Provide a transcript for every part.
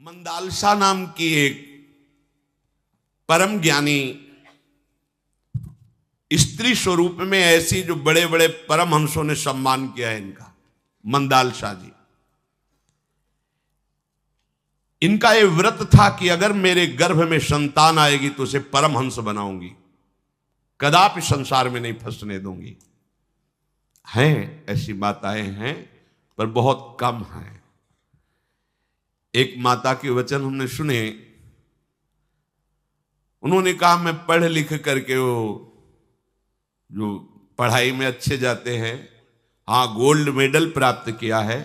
मंदालसा नाम की एक परम ज्ञानी स्त्री स्वरूप में ऐसी जो बड़े बड़े परमहंसों ने सम्मान किया है इनका, मंदालसा जी। इनका ये व्रत था कि अगर मेरे गर्भ में संतान आएगी तो उसे परमहंस बनाऊंगी, कदापि संसार में नहीं फंसने दूंगी। हैं ऐसी माताएं हैं पर बहुत कम हैं। एक माता के वचन हमने सुने, उन्होंने कहा मैं पढ़ लिख करके वो जो पढ़ाई में अच्छे जाते हैं, हाँ गोल्ड मेडल प्राप्त किया है,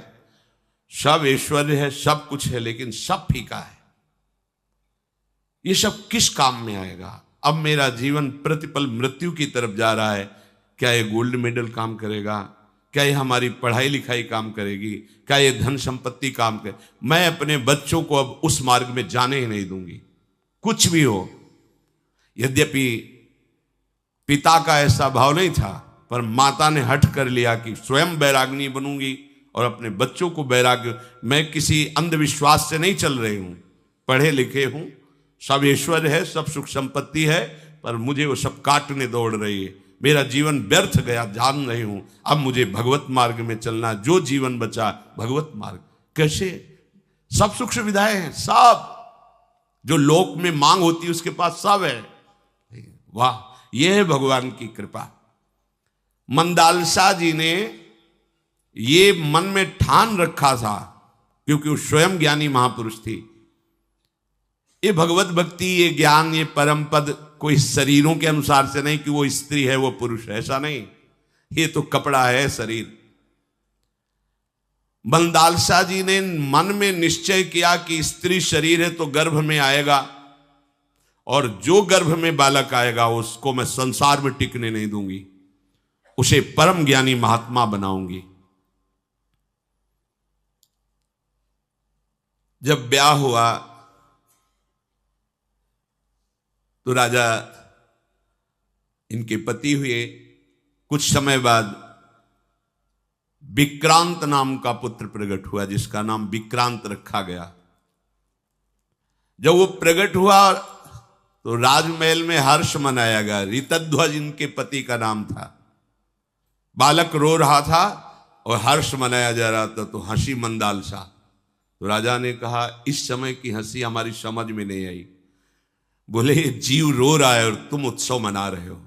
सब ऐश्वर्य है, सब कुछ है, लेकिन सब फीका है। ये सब किस काम में आएगा? अब मेरा जीवन प्रतिपल मृत्यु की तरफ जा रहा है, क्या ये गोल्ड मेडल काम करेगा? क्या ये हमारी पढ़ाई लिखाई काम करेगी? क्या ये धन संपत्ति काम करे? मैं अपने बच्चों को अब उस मार्ग में जाने ही नहीं दूंगी, कुछ भी हो। यद्यपि पिता का ऐसा भाव नहीं था, पर माता ने हठ कर लिया कि स्वयं बैराग्नी बनूंगी और अपने बच्चों को बैराग्य। मैं किसी अंधविश्वास से नहीं चल रही हूं, पढ़े लिखे हूं, सब ऐश्वर्य है, सब सुख संपत्ति है, पर मुझे वो सब काटने दौड़ रही है। मेरा जीवन व्यर्थ गया, जान रही हूं, अब मुझे भगवत मार्ग में चलना। जो जीवन बचा भगवत मार्ग। कैसे? सब सुख सुविधाएं हैं, सब जो लोक में मांग होती है उसके पास सब है। वाह, यह है भगवान की कृपा। मंदालसा जी ने ये मन में ठान रखा था, क्योंकि वो स्वयं ज्ञानी महापुरुष थी। ये भगवत भक्ति, ये ज्ञान, ये परम पद कोई शरीरों के अनुसार से नहीं कि वो स्त्री है वो पुरुष है, ऐसा नहीं। ये तो कपड़ा है शरीर। मंदालसा जी ने मन में निश्चय किया कि स्त्री शरीर है तो गर्भ में आएगा, और जो गर्भ में बालक आएगा उसको मैं संसार में टिकने नहीं दूंगी, उसे परम ज्ञानी महात्मा बनाऊंगी। जब ब्याह हुआ तो राजा इनके पति हुए। कुछ समय बाद विक्रांत नाम का पुत्र प्रकट हुआ, जिसका नाम विक्रांत रखा गया। जब वो प्रकट हुआ तो राजमहल में हर्ष मनाया गया। ऋतध्वज इनके पति का नाम था। बालक रो रहा था और हर्ष मनाया जा रहा था, तो हंसी मंदालसा। तो राजा ने कहा इस समय की हंसी हमारी समझ में नहीं आई। बोले जीव रो रहा है और तुम उत्सव मना रहे हो,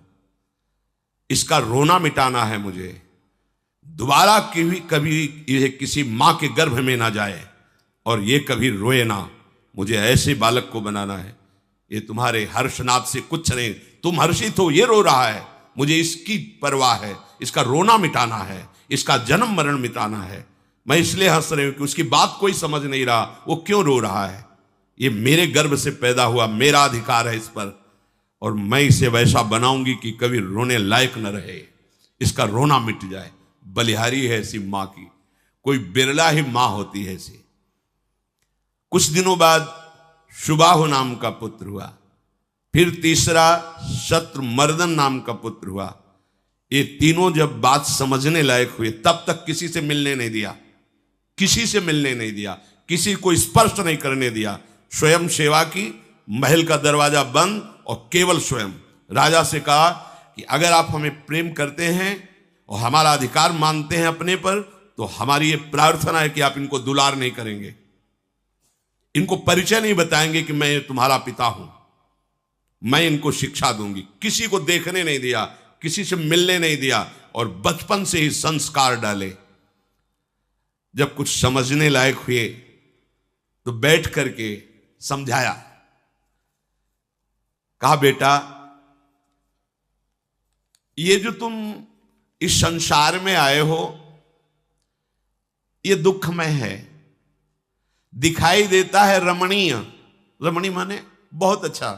इसका रोना मिटाना है मुझे। दोबारा कभी ये किसी मां के गर्भ में ना जाए और ये कभी रोए ना। मुझे ऐसे बालक को बनाना है। ये तुम्हारे हर्षनाद से कुछ नहीं, तुम हर्षित हो, ये रो रहा है, मुझे इसकी परवाह है, इसका रोना मिटाना है, इसका जन्म मरण मिटाना है। मैं इसलिए हंस रही हूं कि उसकी बात कोई समझ नहीं रहा, वो क्यों रो रहा है। ये मेरे गर्भ से पैदा हुआ, मेरा अधिकार है इस पर, और मैं इसे वैसा बनाऊंगी कि कभी रोने लायक न रहे, इसका रोना मिट जाए। बलिहारी है ऐसी मां की, कोई बिरला ही मां होती है ऐसी। कुछ दिनों बाद सुबाहु नाम का पुत्र हुआ, फिर तीसरा शत्रुमर्दन नाम का पुत्र हुआ। ये तीनों जब बात समझने लायक हुए, तब तक किसी से मिलने नहीं दिया, किसी से मिलने नहीं दिया, किसी को स्पर्श नहीं करने दिया। स्वयं सेवा की, महल का दरवाजा बंद, और केवल स्वयं राजा से कहा कि अगर आप हमें प्रेम करते हैं और हमारा अधिकार मानते हैं अपने पर, तो हमारी ये प्रार्थना है कि आप इनको दुलार नहीं करेंगे, इनको परिचय नहीं बताएंगे कि मैं तुम्हारा पिता हूं, मैं इनको शिक्षा दूंगी। किसी को देखने नहीं दिया, किसी से मिलने नहीं दिया, और बचपन से ही संस्कार डाले। जब कुछ समझने लायक हुए तो बैठ करके समझाया। कहा बेटा, ये जो तुम इस संसार में आए हो ये दुखमय है। दिखाई देता है रमणीय, रमणीय माने बहुत अच्छा,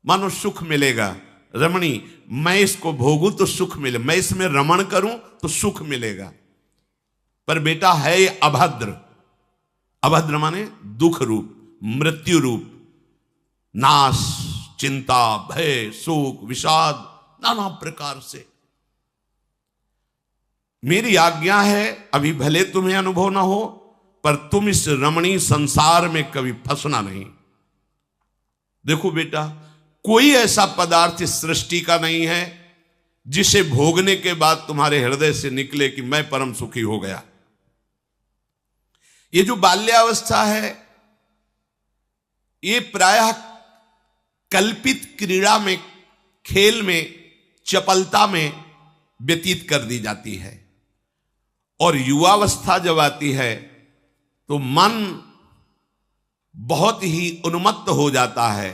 मानो सुख मिलेगा। रमणी, मैं इसको भोगूं तो सुख मिले, मैं इसमें रमण करूं तो सुख मिलेगा। पर बेटा है ये अभद्र। अभद्र माने दुख रूप, मृत्यु रूप, नाश, चिंता, भय, शोक, विषाद, नाना प्रकार से। मेरी आज्ञा है, अभी भले तुम्हें अनुभव ना हो, पर तुम इस रमणीय संसार में कभी फंसना नहीं। देखो बेटा, कोई ऐसा पदार्थ इस सृष्टि का नहीं है जिसे भोगने के बाद तुम्हारे हृदय से निकले कि मैं परम सुखी हो गया। ये जो बाल्यावस्था है, ये प्रायः कल्पित क्रीड़ा में, खेल में, चपलता में व्यतीत कर दी जाती है। और युवावस्था जब आती है तो मन बहुत ही उन्मत्त हो जाता है।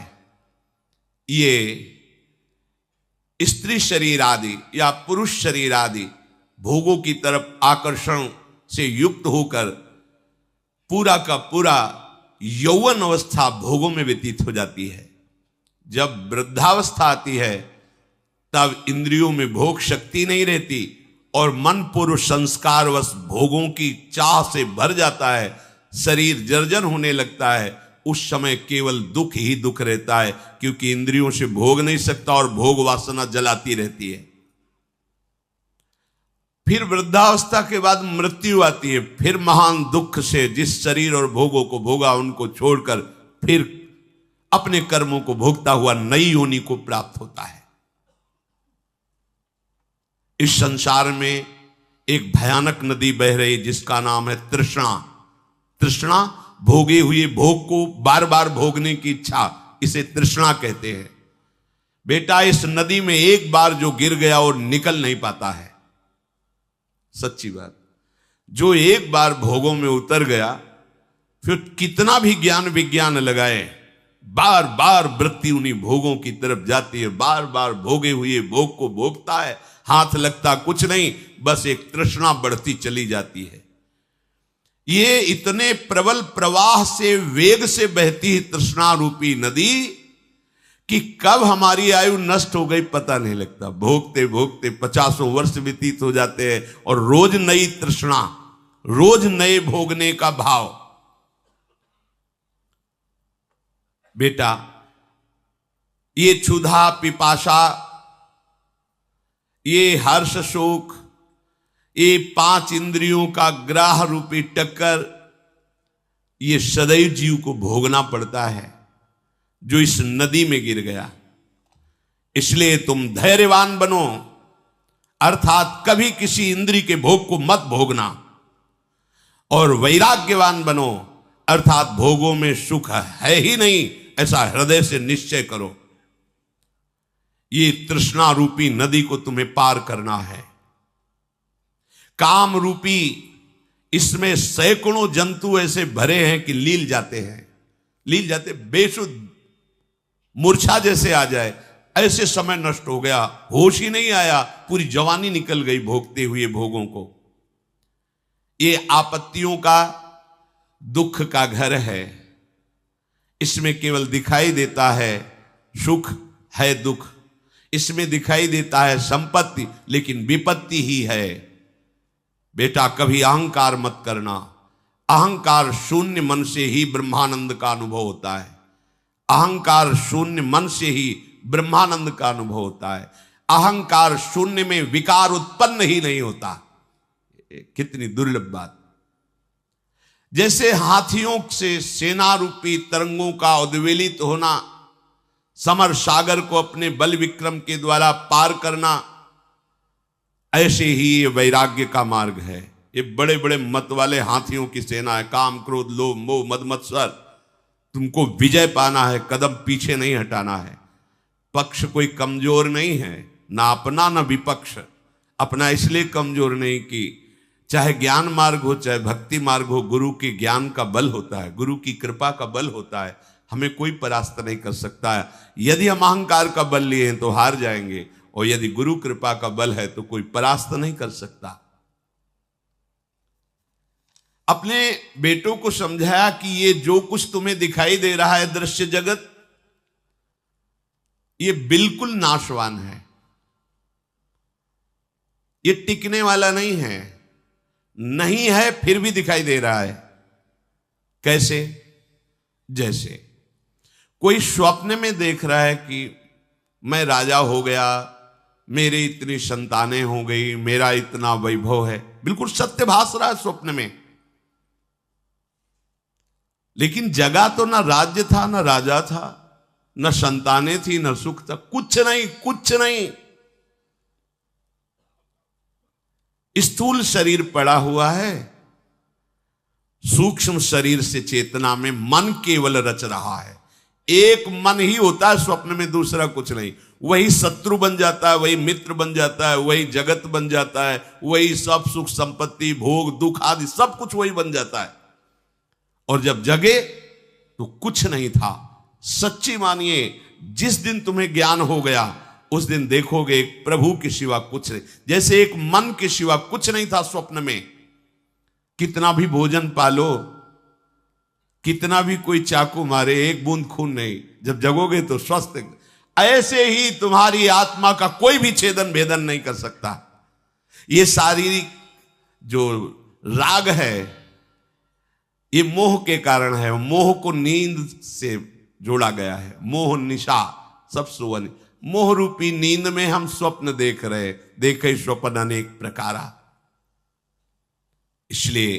ये स्त्री शरीर आदि या पुरुष शरीर आदि भोगों की तरफ आकर्षण से युक्त होकर पूरा का पूरा यौवन अवस्था भोगों में व्यतीत हो जाती है। जब वृद्धावस्था आती है तब इंद्रियों में भोग शक्ति नहीं रहती और मन पूर्व संस्कारवश भोगों की चाह से भर जाता है, शरीर जर्जर होने लगता है। उस समय केवल दुख ही दुख रहता है, क्योंकि इंद्रियों से भोग नहीं सकता और भोग वासना जलाती रहती है। फिर वृद्धावस्था के बाद मृत्यु आती है, फिर महान दुख से जिस शरीर और भोगों को भोगा उनको छोड़कर फिर अपने कर्मों को भोगता हुआ नई योनि को प्राप्त होता है। इस संसार में एक भयानक नदी बह रही जिसका नाम है तृष्णा। तृष्णा, भोगे हुए भोग को बार बार भोगने की इच्छा, इसे तृष्णा कहते हैं। बेटा, इस नदी में एक बार जो गिर गया और निकल नहीं पाता है। सच्ची बात, जो एक बार भोगों में उतर गया फिर कितना भी ज्ञान विज्ञान लगाए, बार बार वृत्ति उन्हीं भोगों की तरफ जाती है, बार बार भोगे हुए भोग को भोगता है, हाथ लगता कुछ नहीं, बस एक तृष्णा बढ़ती चली जाती है। ये इतने प्रबल प्रवाह से, वेग से बहती है तृष्णा रूपी नदी कि कब हमारी आयु नष्ट हो गई पता नहीं लगता। भोगते भोगते 50 वर्ष व्यतीत हो जाते हैं और रोज नई तृष्णा, रोज नए भोगने का भाव। बेटा, ये क्षुधा पिपाशा, ये हर्ष शोक, ये 5 इंद्रियों का ग्राह रूपी टक्कर, ये सदैव जीव को भोगना पड़ता है जो इस नदी में गिर गया। इसलिए तुम धैर्यवान बनो, अर्थात कभी किसी इंद्रिय के भोग को मत भोगना, और वैराग्यवान बनो, अर्थात भोगों में सुख है ही नहीं ऐसा हृदय से निश्चय करो। ये तृष्णा रूपी नदी को तुम्हें पार करना है। काम रूपी इसमें सैकड़ों जंतु ऐसे भरे हैं कि लील जाते हैं, लील जाते, बेसुध मूर्छा जैसे आ जाए, ऐसे समय नष्ट हो गया, होश ही नहीं आया, पूरी जवानी निकल गई भोगते हुए भोगों को। ये आपत्तियों का, दुख का घर है। इसमें केवल दिखाई देता है सुख है दुख, इसमें दिखाई देता है संपत्ति, लेकिन विपत्ति ही है। बेटा, कभी अहंकार मत करना। अहंकार शून्य मन से ही ब्रह्मानंद का अनुभव होता है। अहंकार शून्य मन से ही ब्रह्मानंद का अनुभव होता है। अहंकार शून्य में विकार उत्पन्न ही नहीं होता। कितनी दुर्लभ बात। जैसे हाथियों से सेना रूपी तरंगों का उद्वेलित होना, समर सागर को अपने बल विक्रम के द्वारा पार करना, ऐसे ही ये वैराग्य का मार्ग है। ये बड़े बड़े मत वाले हाथियों की सेना है। काम क्रोध लोभ मोह मद मत्सर, तुमको विजय पाना है, कदम पीछे नहीं हटाना है। पक्ष कोई कमजोर नहीं है, ना अपना ना विपक्ष। अपना इसलिए कमजोर नहीं कि चाहे ज्ञान मार्ग हो चाहे भक्ति मार्ग हो, गुरु के ज्ञान का बल होता है, गुरु की कृपा का बल होता है। हमें कोई परास्त नहीं कर सकता है। यदि हम अहंकार का बल लिए हैं तो हार जाएंगे, और यदि गुरु कृपा का बल है तो कोई परास्त नहीं कर सकता। अपने बेटों को समझाया कि ये जो कुछ तुम्हें दिखाई दे रहा है दृश्य जगत, ये बिल्कुल नाशवान है, ये टिकने वाला नहीं है। नहीं है फिर भी दिखाई दे रहा है। कैसे? जैसे कोई स्वप्न में देख रहा है कि मैं राजा हो गया, मेरी इतनी संतानें हो गई, मेरा इतना वैभव है, बिल्कुल सत्य भास रहा है स्वप्न में। लेकिन जगह तो ना राज्य था, ना राजा था, न संतानें थी, न सुख था, कुछ नहीं, कुछ नहीं। स्थूल शरीर पड़ा हुआ है, सूक्ष्म शरीर से चेतना में मन केवल रच रहा है। एक मन ही होता है स्वप्न में, दूसरा कुछ नहीं। वही शत्रु बन जाता है, वही मित्र बन जाता है, वही जगत बन जाता है, वही सब सुख संपत्ति भोग दुख आदि सब कुछ वही बन जाता है। और जब जगे तो कुछ नहीं था। सच्ची मानिए, जिस दिन तुम्हें ज्ञान हो गया उस दिन देखोगे एक प्रभु के सिवा कुछ नहीं। जैसे एक मन के सिवा कुछ नहीं था स्वप्न में। कितना भी भोजन पालो, कितना भी कोई चाकू मारे, एक बूंद खून नहीं। जब जगोगे तो स्वस्थ। ऐसे ही तुम्हारी आत्मा का कोई भी छेदन भेदन नहीं कर सकता। ये शारीरिक जो राग है ये मोह के कारण है। मोह को नींद से जोड़ा गया है। मोह निशा सब सोवन। मोह रूपी नींद में हम स्वप्न देख रहे, देखे स्वप्न अनेक प्रकारा। इसलिए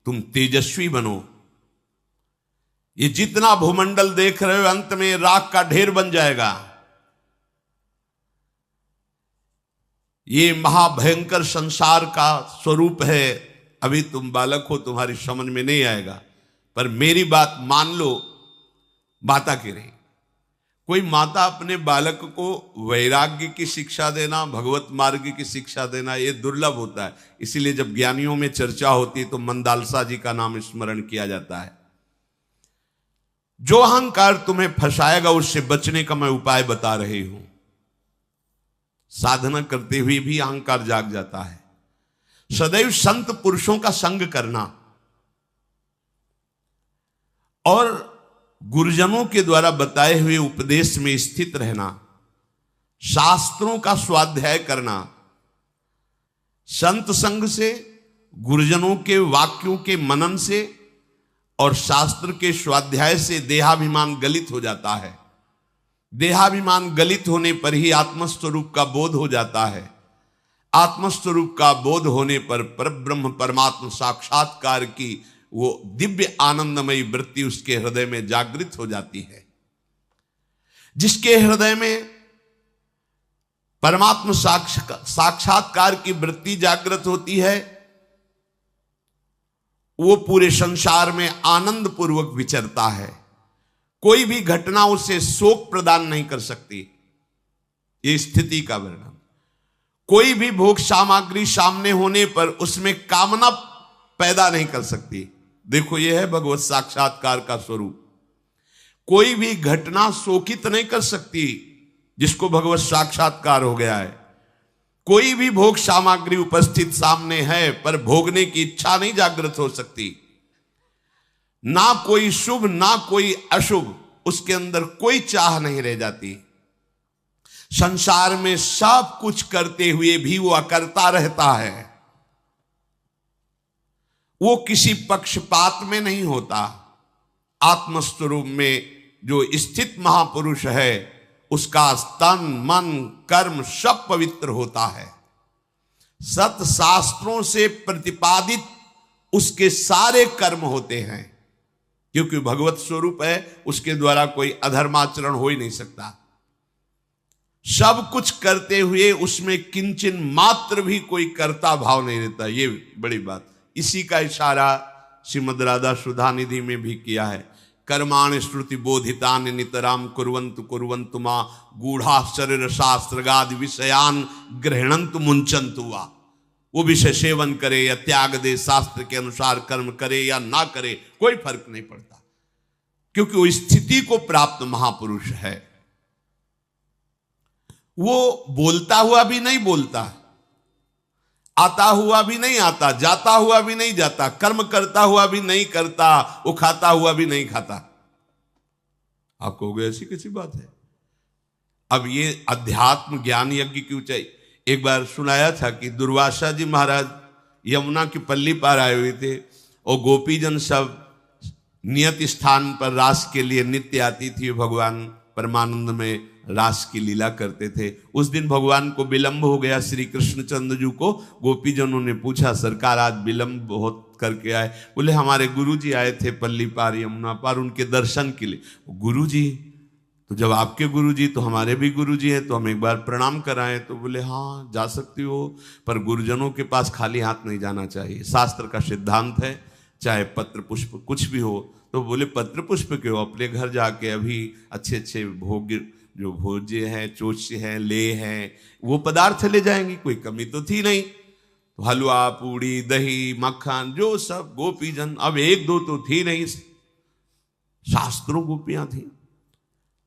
तुम तेजस्वी बनो। ये जितना भूमंडल देख रहे हो अंत में राख का ढेर बन जाएगा। ये महाभयंकर संसार का स्वरूप है। अभी तुम बालक हो, तुम्हारी समझ में नहीं आएगा, पर मेरी बात मान लो। माता की रही, कोई माता अपने बालक को वैराग्य की शिक्षा देना, भगवत मार्ग की शिक्षा देना, यह दुर्लभ होता है। इसीलिए जब ज्ञानियों में चर्चा होती है तो मंदालसा जी का नाम स्मरण किया जाता है। जो अहंकार तुम्हें फंसाएगा उससे बचने का मैं उपाय बता रही हूं। साधना करते हुए भी अहंकार जाग जाता है। सदैव संत पुरुषों का संग करना और गुरुजनों के द्वारा बताए हुए उपदेश में स्थित रहना, शास्त्रों का स्वाध्याय करना, संत संग से, गुरुजनों के वाक्यों के मनन से और शास्त्र के स्वाध्याय से देहाभिमान गलित हो जाता है। देहाभिमान गलित होने पर ही आत्मस्वरूप का बोध हो जाता है। आत्मस्वरूप का बोध होने पर परब्रह्म परमात्मा साक्षात्कार की वो दिव्य आनंदमयी वृत्ति उसके हृदय में जागृत हो जाती है। जिसके हृदय में परमात्मा साक्षात्कार की वृत्ति जागृत होती है वो पूरे संसार में आनंद पूर्वक विचरता है। कोई भी घटना उसे शोक प्रदान नहीं कर सकती। ये स्थिति का वर्णन। कोई भी भोग सामग्री सामने होने पर उसमें कामना पैदा नहीं कर सकती। देखो यह है भगवत साक्षात्कार का स्वरूप। कोई भी घटना शोकित नहीं कर सकती जिसको भगवत साक्षात्कार हो गया है। कोई भी भोग सामग्री उपस्थित सामने है पर भोगने की इच्छा नहीं जागृत हो सकती। ना कोई शुभ ना कोई अशुभ, उसके अंदर कोई चाह नहीं रह जाती। संसार में सब कुछ करते हुए भी वो अकर्ता रहता है। वो किसी पक्षपात में नहीं होता। आत्मस्वरूप में जो स्थित महापुरुष है उसका तन मन कर्म सब पवित्र होता है। सत शास्त्रों से प्रतिपादित उसके सारे कर्म होते हैं, क्योंकि भगवत स्वरूप है। उसके द्वारा कोई अधर्माचरण हो ही नहीं सकता। सब कुछ करते हुए उसमें किंचन मात्र भी कोई कर्ता भाव नहीं रहता। ये बड़ी बात। इसी का इशारा श्रीमद् राधा सुधा निधि में भी किया है। कर्माणि श्रुति बोधितान नितराम कुर्वन्तु कुर्वन्तु मा गूढ़ा शरीर शास्त्रगाद विषयान गृहणन्तु मुंचन्तु वा। वो विषय सेवन करे या त्याग दे, शास्त्र के अनुसार कर्म करे या ना करे, कोई फर्क नहीं पड़ता, क्योंकि वो स्थिति को प्राप्त महापुरुष है। वो बोलता हुआ भी नहीं बोलता, आता हुआ भी नहीं आता, जाता हुआ भी नहीं जाता, कर्म करता हुआ भी नहीं करता, वो खाता हुआ भी नहीं खाता। आप कहोगे ऐसी कैसी बात है। अब ये अध्यात्म ज्ञान यज्ञ की ऊंचाई। एक बार सुनाया था कि दुर्वासा जी महाराज यमुना की पल्ली पार आए हुए थे और गोपीजन सब नियत स्थान पर रास के लिए नित्य आती थी। भगवान परमानंद में रास की लीला करते थे। उस दिन भगवान को विलंब हो गया। श्री कृष्णचंद्र जी को गोपीजनों ने पूछा, सरकार आज विलंब बहुत करके आए? बोले हमारे गुरुजी आए थे पल्ली पार यमुना पार, उनके दर्शन के लिए। गुरुजी, तो जब आपके गुरुजी तो हमारे भी गुरुजी हैं, तो हम एक बार प्रणाम कराएं? तो बोले हाँ जा सकती हो, पर गुरुजनों के पास खाली हाथ नहीं जाना चाहिए, शास्त्र का सिद्धांत है, चाहे पत्र पुष्प कुछ भी हो। तो बोले पत्र पुष्प क्यों, अपने घर जाके अभी अच्छे अच्छे भोग, जो भोज्य हैं, चोष्य हैं, ले हैं, वो पदार्थ ले जाएंगी, कोई कमी तो थी नहीं। तो हलवा पूड़ी दही मक्खन जो सब गोपीजन, अब एक दो तो थी नहीं, शास्त्रों गोपियां थी,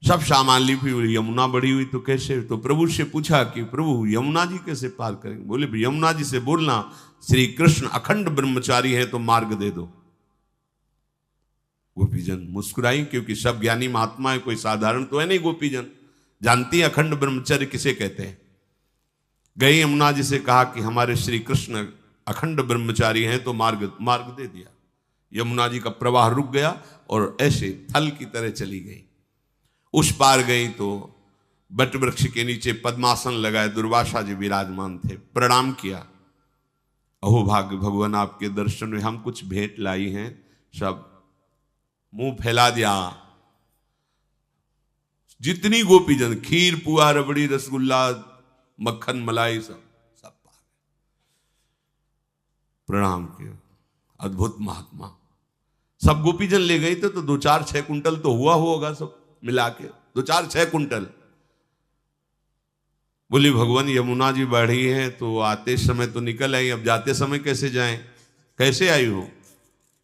सब सामान लिपि हुई। यमुना बढ़ी हुई तो कैसे? तो प्रभु से पूछा कि प्रभु यमुना जी कैसे पार करेंगे? बोले यमुना जी से बोलना श्री कृष्ण अखंड ब्रह्मचारी है तो मार्ग दे दो। गोपीजन मुस्कुराई, क्योंकि सब ज्ञानी महात्मा है, कोई साधारण तो है नहीं। गोपीजन जानती है अखंड ब्रह्मचर्य किसे कहते हैं। गई यमुना जी से कहा कि हमारे श्री कृष्ण अखंड ब्रह्मचारी हैं तो मार्ग दे दिया। यमुना जी का प्रवाह रुक गया और ऐसे थल की तरह चली गई। उस पार गई तो बट वृक्ष के नीचे पद्मासन लगाए दुर्वासा जी विराजमान थे। प्रणाम किया, अहो भाग्य भगवान आपके दर्शन में हम कुछ भेंट लाई हैं। सब मुंह फैला दिया। जितनी गोपीजन, खीर पुआ रबड़ी रसगुल्ला मक्खन मलाई सब प्रणाम किया। अद्भुत महात्मा। सब गोपीजन ले गई थे तो 2-4-6 कुंटल तो हुआ होगा सब मिला के, 2-4-6 कुंटल। बोली भगवान यमुना जी बढ़ी हैं तो आते समय तो निकल आई, अब जाते समय कैसे जाएं? कैसे आई हो?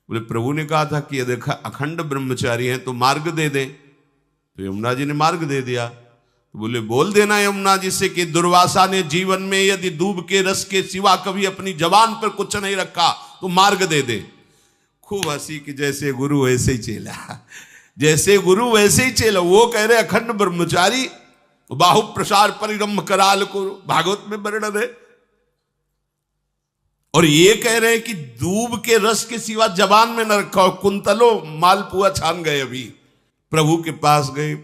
बोले प्रभु ने कहा था कि ये देखा अखंड ब्रह्मचारी हैं तो मार्ग दे दें। तो यमुना जी ने मार्ग दे दिया। तो बोले बोल देना यमुना जी से कि दुर्वासा ने जीवन में यदि दूब के रस के सिवा कभी अपनी जबान पर कुछ नहीं रखा तो मार्ग दे दे। खूब हंसी कि जैसे गुरु वैसे ही चेला, जैसे गुरु वैसे ही चेला। वो कह रहे अखंड ब्रह्मचारी, बाहु प्रसार परिरम्भ कराल को भागवत में वर्णन है, और ये कह रहे हैं कि दूब के रस के सिवा जबान में न रखा हो। कुंतलो मालपुआ छान गए। अभी प्रभु के पास गए,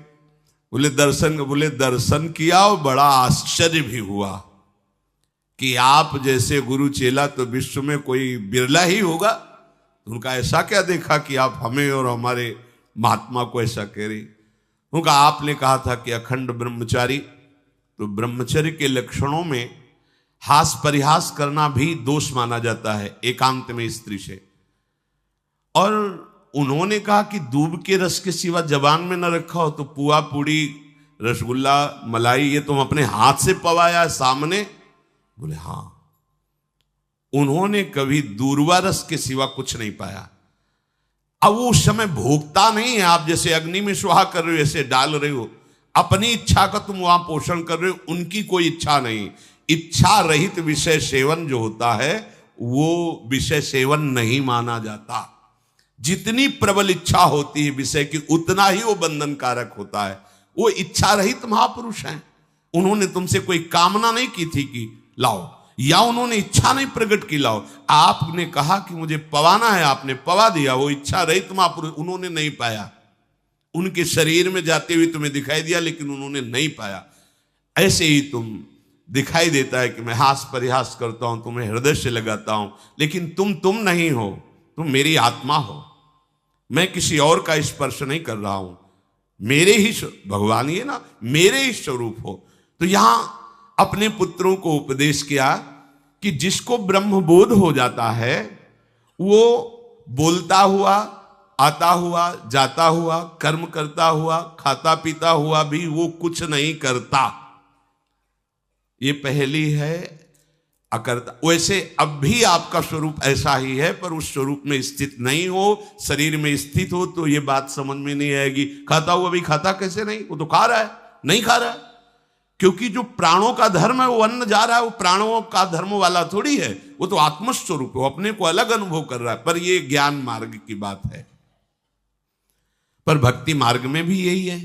बोले दर्शन किया और बड़ा आश्चर्य भी हुआ कि आप जैसे गुरु चेला तो विश्व में कोई बिरला ही होगा। उनका ऐसा क्या देखा कि आप हमें और हमारे महात्मा को ऐसा कह रही? उनका आपने कहा था कि अखंड ब्रह्मचारी, तो ब्रह्मचर्य के लक्षणों में हास परिहास करना भी दोष माना जाता है एकांत में स्त्री से। और उन्होंने कहा कि दूब के रस के सिवा जबान में न रखा हो तो पुआ पूड़ी रसगुल्ला मलाई ये तुम अपने हाथ से पवाया सामने? बोले हाँ। उन्होंने कभी दूरवा रस के सिवा कुछ नहीं पाया। अब वो उस समय भोगता नहीं है, आप जैसे अग्नि में सुहा कर रहे हो ऐसे डाल रहे हो, अपनी इच्छा का तुम वहां पोषण कर रहे हो, उनकी कोई इच्छा नहीं। इच्छा रहित विषय सेवन जो होता है वो विषय सेवन नहीं माना जाता। जितनी प्रबल इच्छा होती है विषय की उतना ही वो बंधन कारक होता है। वो इच्छा रहित महापुरुष हैं। उन्होंने तुमसे कोई कामना नहीं की थी कि लाओ, या उन्होंने इच्छा नहीं प्रकट की लाओ। आपने कहा कि मुझे पवाना है, आपने पवा दिया। वो इच्छा रहित महापुरुष उन्होंने नहीं पाया। उनके शरीर में जाते हुए तुम्हें दिखाई दिया लेकिन उन्होंने नहीं पाया। ऐसे ही तुम दिखाई देता है कि मैं हास परिहास करता हूं, तुम्हें हृदय से लगाता हूं, लेकिन तुम नहीं हो, तुम मेरी आत्मा हो। मैं किसी और का स्पर्श नहीं कर रहा हूं, मेरे ही भगवान ही है ना, मेरे ही स्वरूप हो। तो यहां अपने पुत्रों को उपदेश किया कि जिसको ब्रह्मबोध हो जाता है वो बोलता हुआ, आता हुआ, जाता हुआ, कर्म करता हुआ, खाता पीता हुआ भी वो कुछ नहीं करता। ये पहली है अकर्ता। वैसे अब भी आपका स्वरूप ऐसा ही है, पर उस स्वरूप में स्थित नहीं हो, शरीर में स्थित हो तो ये बात समझ में नहीं आएगी। खाता हुआ भी खाता कैसे नहीं? वो तो खा रहा है, नहीं खा रहा है, क्योंकि जो प्राणों का धर्म है वो अन्न जा रहा है, वो प्राणों का धर्म वाला थोड़ी है। वो तो आत्मस्वरूप है, वो अपने को अलग अनुभव कर रहा है। पर ये ज्ञान मार्ग की बात है। पर भक्ति मार्ग में भी यही है,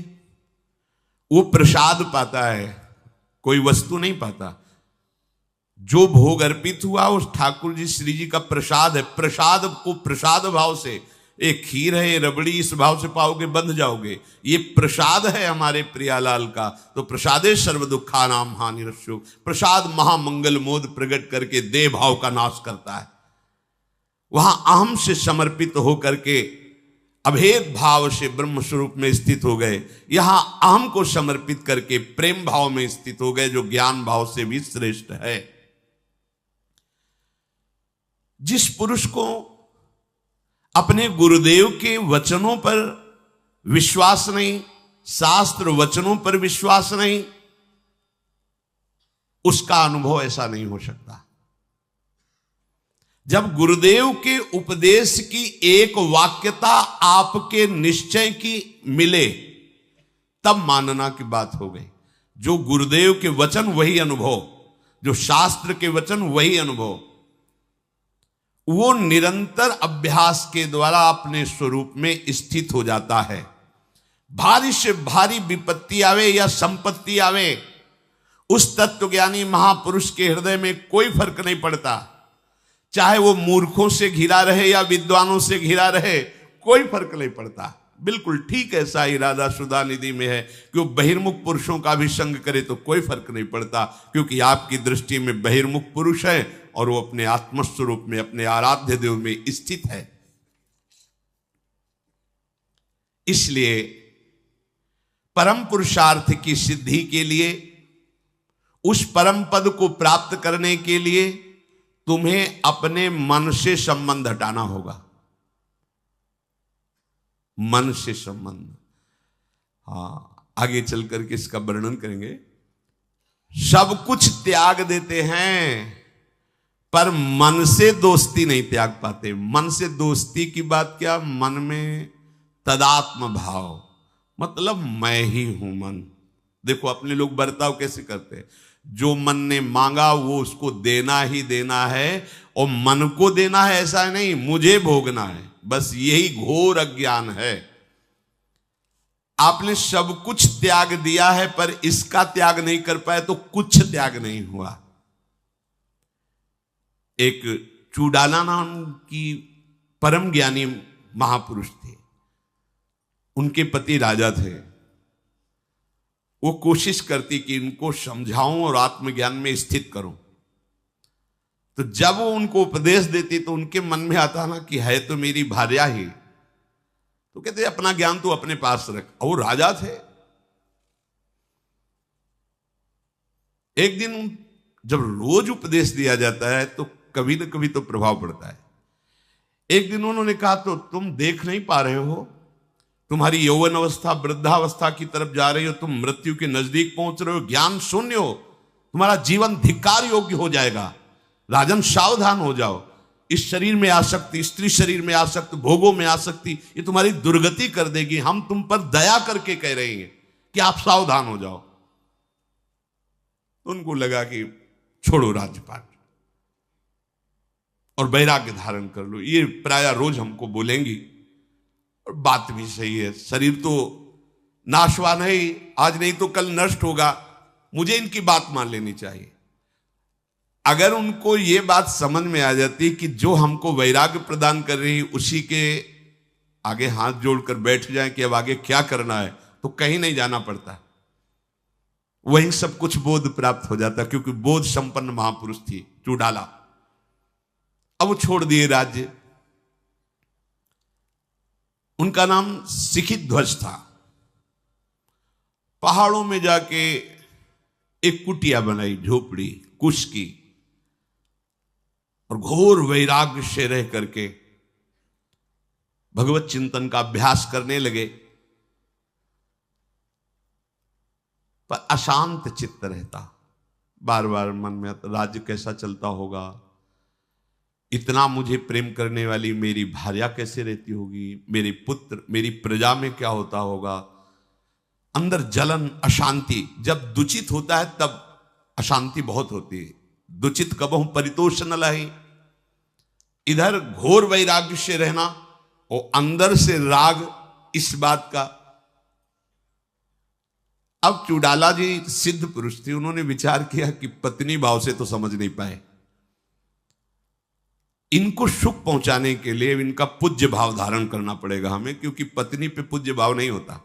वो प्रसाद पाता है, कोई वस्तु नहीं पाता। जो भोग अर्पित हुआ उस ठाकुर जी श्री जी का प्रसाद है। प्रसाद को प्रसाद भाव से, एक खीर है, ये रबड़ी, इस भाव से पाओगे बंध जाओगे। ये प्रसाद है हमारे प्रियालाल का। तो प्रसादे सर्व दुखा नाम हानिरस्यो। प्रसाद महामंगल मोद प्रकट करके देह भाव का नाश करता है। वहां अहम से समर्पित होकर के अभेद भाव से ब्रह्म स्वरूप में स्थित हो गए। यहां अहम को समर्पित करके प्रेम भाव में स्थित हो गए, जो ज्ञान भाव से भी श्रेष्ठ है। जिस पुरुष को अपने गुरुदेव के वचनों पर विश्वास नहीं, शास्त्र वचनों पर विश्वास नहीं, उसका अनुभव ऐसा नहीं हो सकता। जब गुरुदेव के उपदेश की एक वाक्यता आपके निश्चय की मिले, तब मानना की बात हो गई। जो गुरुदेव के वचन वही अनुभव, जो शास्त्र के वचन वही अनुभव, वो निरंतर अभ्यास के द्वारा अपने स्वरूप में स्थित हो जाता है। भारी से भारी विपत्ति आवे या संपत्ति आवे, उस तत्वज्ञानी महापुरुष के हृदय में कोई फर्क नहीं पड़ता। चाहे वो मूर्खों से घिरा रहे या विद्वानों से घिरा रहे, कोई फर्क नहीं पड़ता। बिल्कुल ठीक ऐसा ही राधा सुधा निधि में है कि वो बहिर्मुख पुरुषों का भी संग करे तो कोई फर्क नहीं पड़ता, क्योंकि आपकी दृष्टि में बहिर्मुख पुरुष है और वो अपने आत्मस्वरूप में, अपने आराध्य देव में स्थित है। इसलिए परम पुरुषार्थ की सिद्धि के लिए, उस परम पद को प्राप्त करने के लिए तुम्हें अपने मन से संबंध हटाना होगा। मन से संबंध, आगे चल करके इसका वर्णन करेंगे। सब कुछ त्याग देते हैं पर मन से दोस्ती नहीं त्याग पाते। मन से दोस्ती की बात क्या, मन में तदात्म भाव, मतलब मैं ही हूं मन। देखो अपने लोग बर्ताव कैसे करते हैं, जो मन ने मांगा वो उसको देना ही देना है, और मन को देना है ऐसा नहीं मुझे भोगना है, बस यही घोर अज्ञान है। आपने सब कुछ त्याग दिया है पर इसका त्याग नहीं कर पाए तो कुछ त्याग नहीं हुआ। एक चूडाला नाम की परम ज्ञानी महापुरुष थे, उनके पति राजा थे। वो कोशिश करती कि इनको समझाऊं और आत्मज्ञान में स्थित करूं। तो जब वो उनको उपदेश देती तो उनके मन में आता ना कि है तो मेरी भार्या ही, तो कहते अपना ज्ञान तो अपने पास रख। और वो राजा थे। एक दिन जब रोज उपदेश दिया जाता है तो कभी न कभी तो प्रभाव पड़ता है। एक दिन उन्होंने कहा तो तुम देख नहीं पा रहे हो, तुम्हारी यौवन अवस्था वृद्धावस्था की तरफ जा रही हो, तुम मृत्यु के नजदीक पहुंच रहे हो, ज्ञान शून्य हो, तुम्हारा जीवन धिक्कार योग्य हो जाएगा। राजन सावधान हो जाओ। इस शरीर में आसक्ति, स्त्री शरीर में आसक्ति, भोगों में आसक्ति, ये तुम्हारी दुर्गति कर देगी। हम तुम पर दया करके कह रहे हैं कि आप सावधान हो जाओ। उनको लगा कि छोड़ो राज्यपाट और वैराग्य धारण कर लो। ये प्राय रोज हमको बोलेंगी और बात भी सही है। शरीर तो नाशवान है, आज नहीं तो कल नष्ट होगा, मुझे इनकी बात मान लेनी चाहिए। अगर उनको ये बात समझ में आ जाती कि जो हमको वैराग्य प्रदान कर रही उसी के आगे हाथ जोड़कर बैठ जाएं कि अब आगे क्या करना है, तो कहीं नहीं जाना पड़ता, वहीं सब कुछ बोध प्राप्त हो जाता। क्योंकि बोध संपन्न महापुरुष थी चूडाला। अब वो छोड़ दिए राज्य। उनका नाम शिखित ध्वज था। पहाड़ों में जाके एक कुटिया बनाई, झोपड़ी कुश की, और घोर वैराग्य से रह करके भगवत चिंतन का अभ्यास करने लगे। पर अशांत चित्त रहता, बार बार मन में राज्य कैसा चलता होगा, इतना मुझे प्रेम करने वाली मेरी भार्या कैसे रहती होगी, मेरे पुत्र, मेरी प्रजा में क्या होता होगा। अंदर जलन, अशांति। जब दुचित होता है तब अशांति बहुत होती है। दुचित कबहु परितोष न लही। इधर घोर वैराग्य से रहना और अंदर से राग इस बात का। अब चूडाला जी सिद्ध पुरुष थे, उन्होंने विचार किया कि पत्नी भाव से तो समझ नहीं पाए, इनको सुख पहुंचाने के लिए इनका पूज्य भाव धारण करना पड़ेगा हमें, क्योंकि पत्नी पे पूज्य भाव नहीं होता।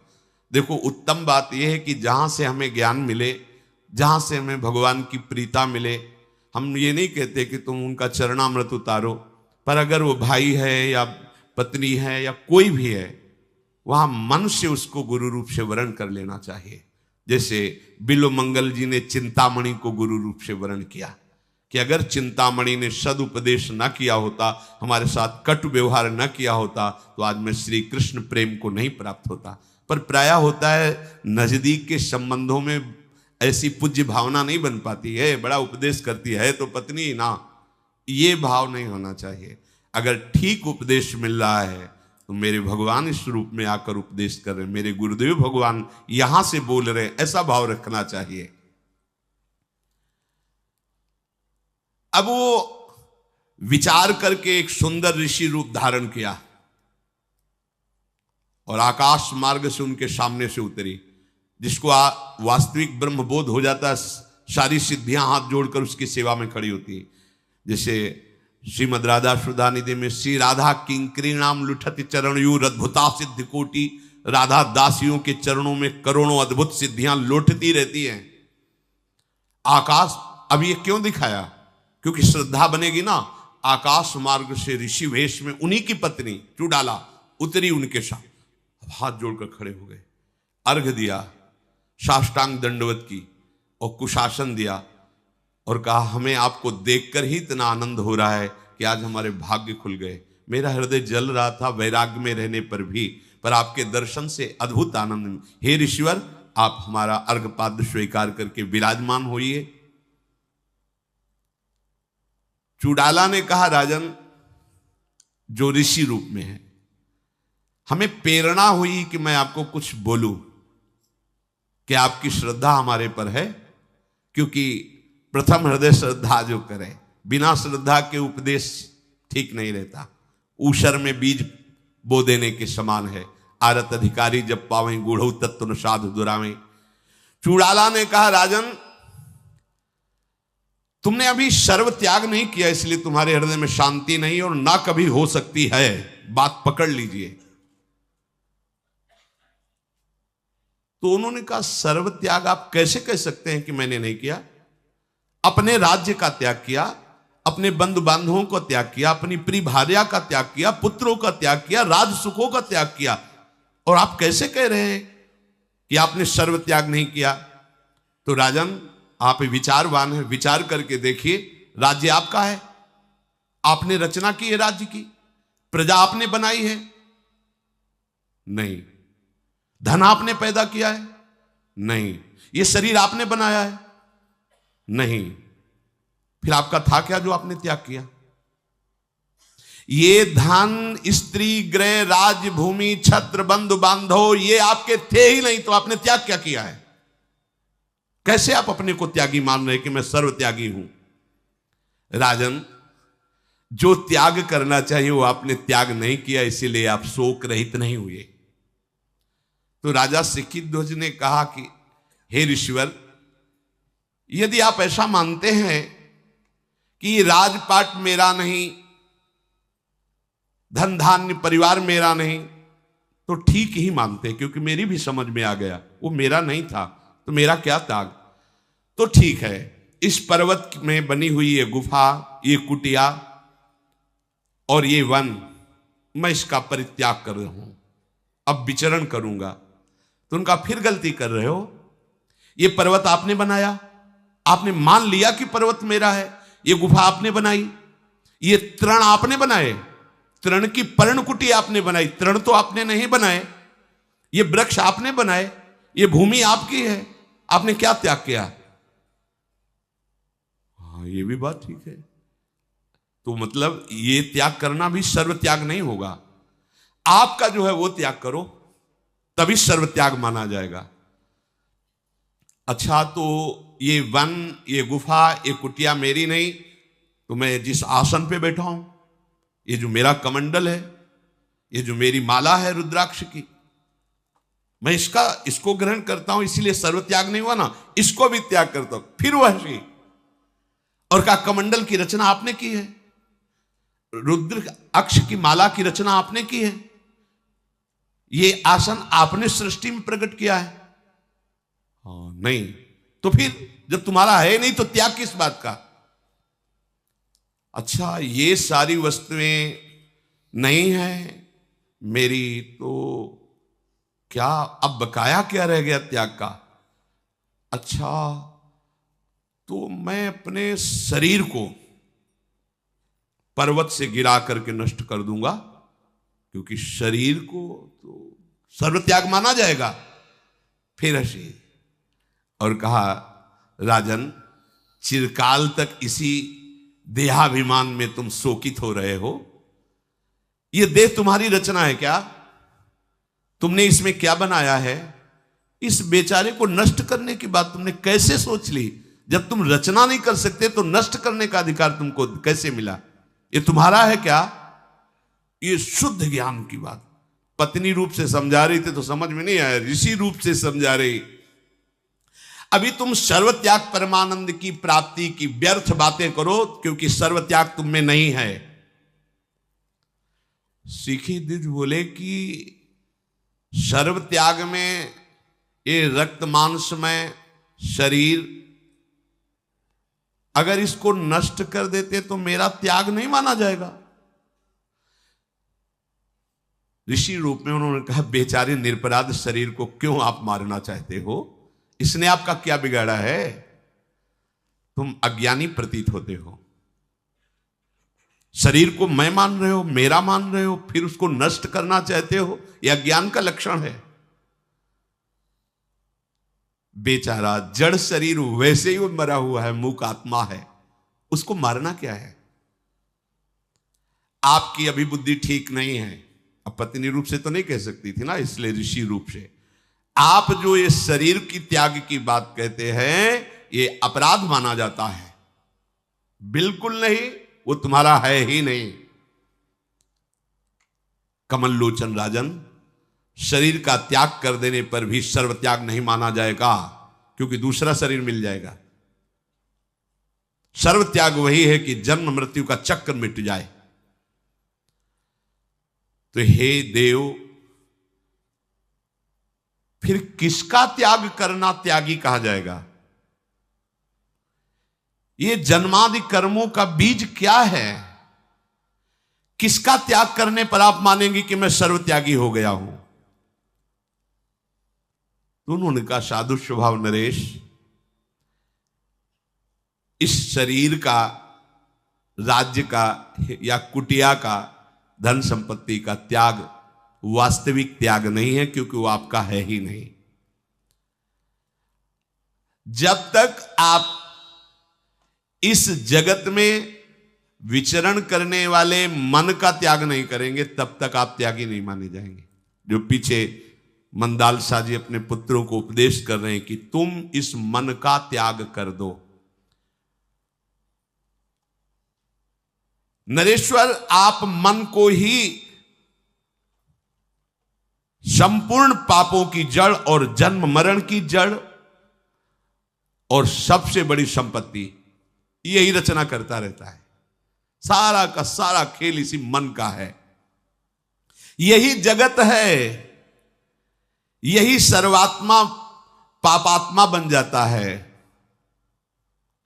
देखो उत्तम बात यह है कि जहां से हमें ज्ञान मिले, जहां से हमें भगवान की प्रीता मिले, हम ये नहीं कहते कि तुम उनका चरणामृत उतारो, पर अगर वो भाई है या पत्नी है या कोई भी है, वहां मन से उसको गुरु रूप से वर्ण कर लेना चाहिए। जैसे बिल्वमंगल जी ने चिंतामणि को गुरु रूप से वर्ण किया कि अगर चिंतामणि ने सदुपदेश न किया होता, हमारे साथ कटु व्यवहार न किया होता, तो आज मैं श्री कृष्ण प्रेम को नहीं प्राप्त होता। पर प्रायः होता है नजदीक के संबंधों में ऐसी पूज्य भावना नहीं बन पाती है, बड़ा उपदेश करती है तो पत्नी ना, ये भाव नहीं होना चाहिए। अगर ठीक उपदेश मिल रहा है तो मेरे भगवान इस रूप में आकर उपदेश कर रहे हैं, मेरे गुरुदेव भगवान यहां से बोल रहे हैं, ऐसा भाव रखना चाहिए। अब वो विचार करके एक सुंदर ऋषि रूप धारण किया और आकाश मार्ग से उनके सामने से उतरी। जिसको वास्तविक ब्रह्म बोध हो जाता है, सारी सिद्धियां हाथ जोड़कर उसकी सेवा में खड़ी होती है। जैसे श्रीमद राधा सुधा निधि में श्री राधा किंकरी नाम लुठति चरणयूर अद्भुता सिद्धि कोटि, राधा दासियों के चरणों में करोड़ों अद्भुत सिद्धियां लौटती रहती हैं। आकाश, अब ये क्यों दिखाया? क्योंकि श्रद्धा बनेगी ना। आकाश मार्ग से ऋषि वेश में उन्हीं की पत्नी चुड़ाला उतरी उनके साथ, हाथ जोड़कर खड़े हो गए, अर्घ दिया, साष्टांग दंडवत की और कुशासन दिया और कहा हमें आपको देखकर ही इतना आनंद हो रहा है कि आज हमारे भाग्य खुल गए। मेरा हृदय जल रहा था वैराग्य में रहने पर भी, पर आपके दर्शन से अद्भुत आनंद। हे ऋषिवर, आप हमारा अर्घपाद स्वीकार करके विराजमान होइए। चुड़ाला ने कहा राजन, जो ऋषि रूप में है, हमें प्रेरणा हुई कि मैं आपको कुछ बोलूं कि आपकी श्रद्धा हमारे पर है, क्योंकि प्रथम हृदय श्रद्धा जो करे, बिना श्रद्धा के उपदेश ठीक नहीं रहता। ऊषर में बीज बो देने के समान है। आरत अधिकारी जब पावे गूढ़ तत्व न साधु दुरावे। चुड़ाला ने कहा राजन, तुमने अभी सर्व त्याग नहीं किया, इसलिए तुम्हारे हृदय में शांति नहीं और ना कभी हो सकती है। बात पकड़ लीजिए। तो उन्होंने कहा सर्व त्याग आप कैसे कह सकते हैं कि मैंने नहीं किया? अपने राज्य का त्याग किया, अपने बंधु बांधवों को त्याग किया, अपनी प्रिय भार्या का त्याग किया, पुत्रों का त्याग किया, राज सुखों का त्याग किया, और आप कैसे कह रहे हैं कि आपने सर्व त्याग नहीं किया? तो राजन, आप विचारवान हैं, विचार करके देखिए। राज्य आपका है, आपने रचना की है राज्य की, प्रजा आपने बनाई है? नहीं। धन आपने पैदा किया है? नहीं। ये शरीर आपने बनाया है? नहीं। फिर आपका था क्या जो आपने त्याग किया? ये धन, स्त्री, गृह, राज्य, भूमि, छत्र, बंधु बांधव, ये आपके थे ही नहीं, तो आपने त्याग क्या किया है? कैसे आप अपने को त्यागी मान रहे कि मैं सर्व त्यागी हूं? राजन, जो त्याग करना चाहिए वो आपने त्याग नहीं किया, इसीलिए आप शोक रहित नहीं हुए। तो राजा सिक्किध्वज ने कहा कि हे ऋषिवर, यदि आप ऐसा मानते हैं कि राजपाट मेरा नहीं, धन धान्य परिवार मेरा नहीं, तो ठीक ही मानते हैं, क्योंकि मेरी भी समझ में आ गया वो मेरा नहीं था, तो मेरा क्या त्याग? तो ठीक है, इस पर्वत में बनी हुई ये गुफा, ये कुटिया और ये वन, मैं इसका परित्याग कर रहा हूं, अब विचरण करूंगा। तो उनका फिर गलती कर रहे हो, ये पर्वत आपने बनाया, आपने मान लिया कि पर्वत मेरा है, ये गुफा आपने बनाई, ये तृण आपने बनाए, तृण की पर्णकुटी आपने बनाई, तृण तो आपने नहीं बनाए, ये वृक्ष आपने बनाए, ये भूमि आपकी है, आपने क्या त्याग किया? हाँ, ये भी बात ठीक है। तो मतलब ये त्याग करना भी सर्व त्याग नहीं होगा, आपका जो है वो त्याग करो, तभी सर्व त्याग माना जाएगा। अच्छा, तो ये वन, ये गुफा, ये कुटिया मेरी नहीं, तो मैं जिस आसन पे बैठा हूं, ये जो मेरा कमंडल है, ये जो मेरी माला है रुद्राक्ष की, मैं इसको ग्रहण करता हूं, इसीलिए सर्व त्याग नहीं हुआ ना, इसको भी त्याग करता हूं। फिर वह और का कमंडल की रचना आपने की है, रुद्र अक्ष की माला की रचना आपने की है, ये आसन आपने सृष्टि में प्रकट किया है। हाँ, नहीं, तो फिर जब तुम्हारा है नहीं तो त्याग किस बात का? अच्छा ये सारी वस्तुएं नहीं हैं मेरी, तो क्या अब बकाया क्या रह गया त्याग का? अच्छा तो मैं अपने शरीर को पर्वत से गिरा करके नष्ट कर दूंगा, क्योंकि शरीर को तो सर्वत्याग माना जाएगा। फिर हंसी और कहा, राजन चिरकाल तक इसी देहाभिमान में तुम शोकित हो रहे हो। यह देह तुम्हारी रचना है क्या? तुमने इसमें क्या बनाया है? इस बेचारे को नष्ट करने की बात तुमने कैसे सोच ली? जब तुम रचना नहीं कर सकते तो नष्ट करने का अधिकार तुमको कैसे मिला? ये तुम्हारा है क्या? ये शुद्ध ज्ञान की बात पत्नी रूप से समझा रही थी तो समझ में नहीं आया, ऋषि रूप से समझा रही। अभी तुम सर्वत्याग परमानंद की प्राप्ति की व्यर्थ बातें करो, क्योंकि सर्वत्याग तुम में नहीं है। सिखी द्विज बोले कि सर्वत्याग में ये रक्त मांसमय शरीर अगर इसको नष्ट कर देते तो मेरा त्याग नहीं माना जाएगा। ऋषि रूप में उन्होंने कहा, बेचारे निरपराध शरीर को क्यों आप मारना चाहते हो? इसने आपका क्या बिगाड़ा है? तुम अज्ञानी प्रतीत होते हो। शरीर को मैं मान रहे हो, मेरा मान रहे हो, फिर उसको नष्ट करना चाहते हो। यह अज्ञान का लक्षण है। बेचारा जड़ शरीर वैसे ही वो मरा हुआ है, मूक आत्मा है, उसको मारना क्या है? आपकी अभी बुद्धि ठीक नहीं है। अब पत्नी रूप से तो नहीं कह सकती थी ना, इसलिए ऋषि रूप से। आप जो ये शरीर की त्याग की बात कहते हैं, ये अपराध माना जाता है। बिल्कुल नहीं, वो तुम्हारा है ही नहीं। कमल लोचन राजन, शरीर का त्याग कर देने पर भी सर्वत्याग नहीं माना जाएगा, क्योंकि दूसरा शरीर मिल जाएगा। सर्वत्याग वही है कि जन्म मृत्यु का चक्र मिट जाए। तो हे देव, फिर किसका त्याग करना त्यागी कहा जाएगा? ये जन्मादि कर्मों का बीज क्या है? किसका त्याग करने पर आप मानेंगे कि मैं सर्वत्यागी हो गया हूं? तो उन्होंने कहा, साधु स्वभाव नरेश, इस शरीर का, राज्य का या कुटिया का, धन संपत्ति का त्याग वास्तविक त्याग नहीं है, क्योंकि वो आपका है ही नहीं। जब तक आप इस जगत में विचरण करने वाले मन का त्याग नहीं करेंगे, तब तक आप त्यागी नहीं माने जाएंगे। जो पीछे मंदाल शाह जी अपने पुत्रों को उपदेश कर रहे हैं कि तुम इस मन का त्याग कर दो। नरेश्वर, आप मन को ही संपूर्ण पापों की जड़ और जन्म मरण की जड़ और सबसे बड़ी संपत्ति, यही रचना करता रहता है। सारा का सारा खेल इसी मन का है। यही जगत है। यही सर्वात्मा पापात्मा बन जाता है।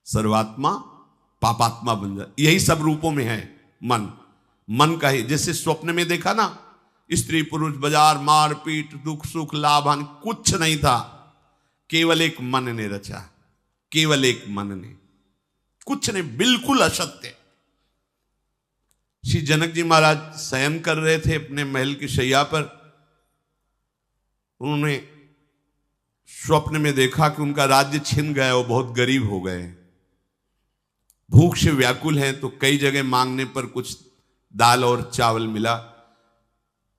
सर्वात्मा पापात्मा बन जाता, यही सब रूपों में है मन। मन का ही, जैसे स्वप्न में देखा ना, स्त्री पुरुष बाजार मारपीट दुख सुख लाभ हानि कुछ नहीं था, केवल एक मन ने रचा। केवल एक मन ने, कुछ नहीं, बिल्कुल असत्य। श्री जनक जी महाराज शयन कर रहे थे अपने महल की शैया पर। उन्होंने स्वप्न में देखा कि उनका राज्य छिन गया, वो बहुत गरीब हो गए, भूख से व्याकुल हैं। तो कई जगह मांगने पर कुछ दाल और चावल मिला।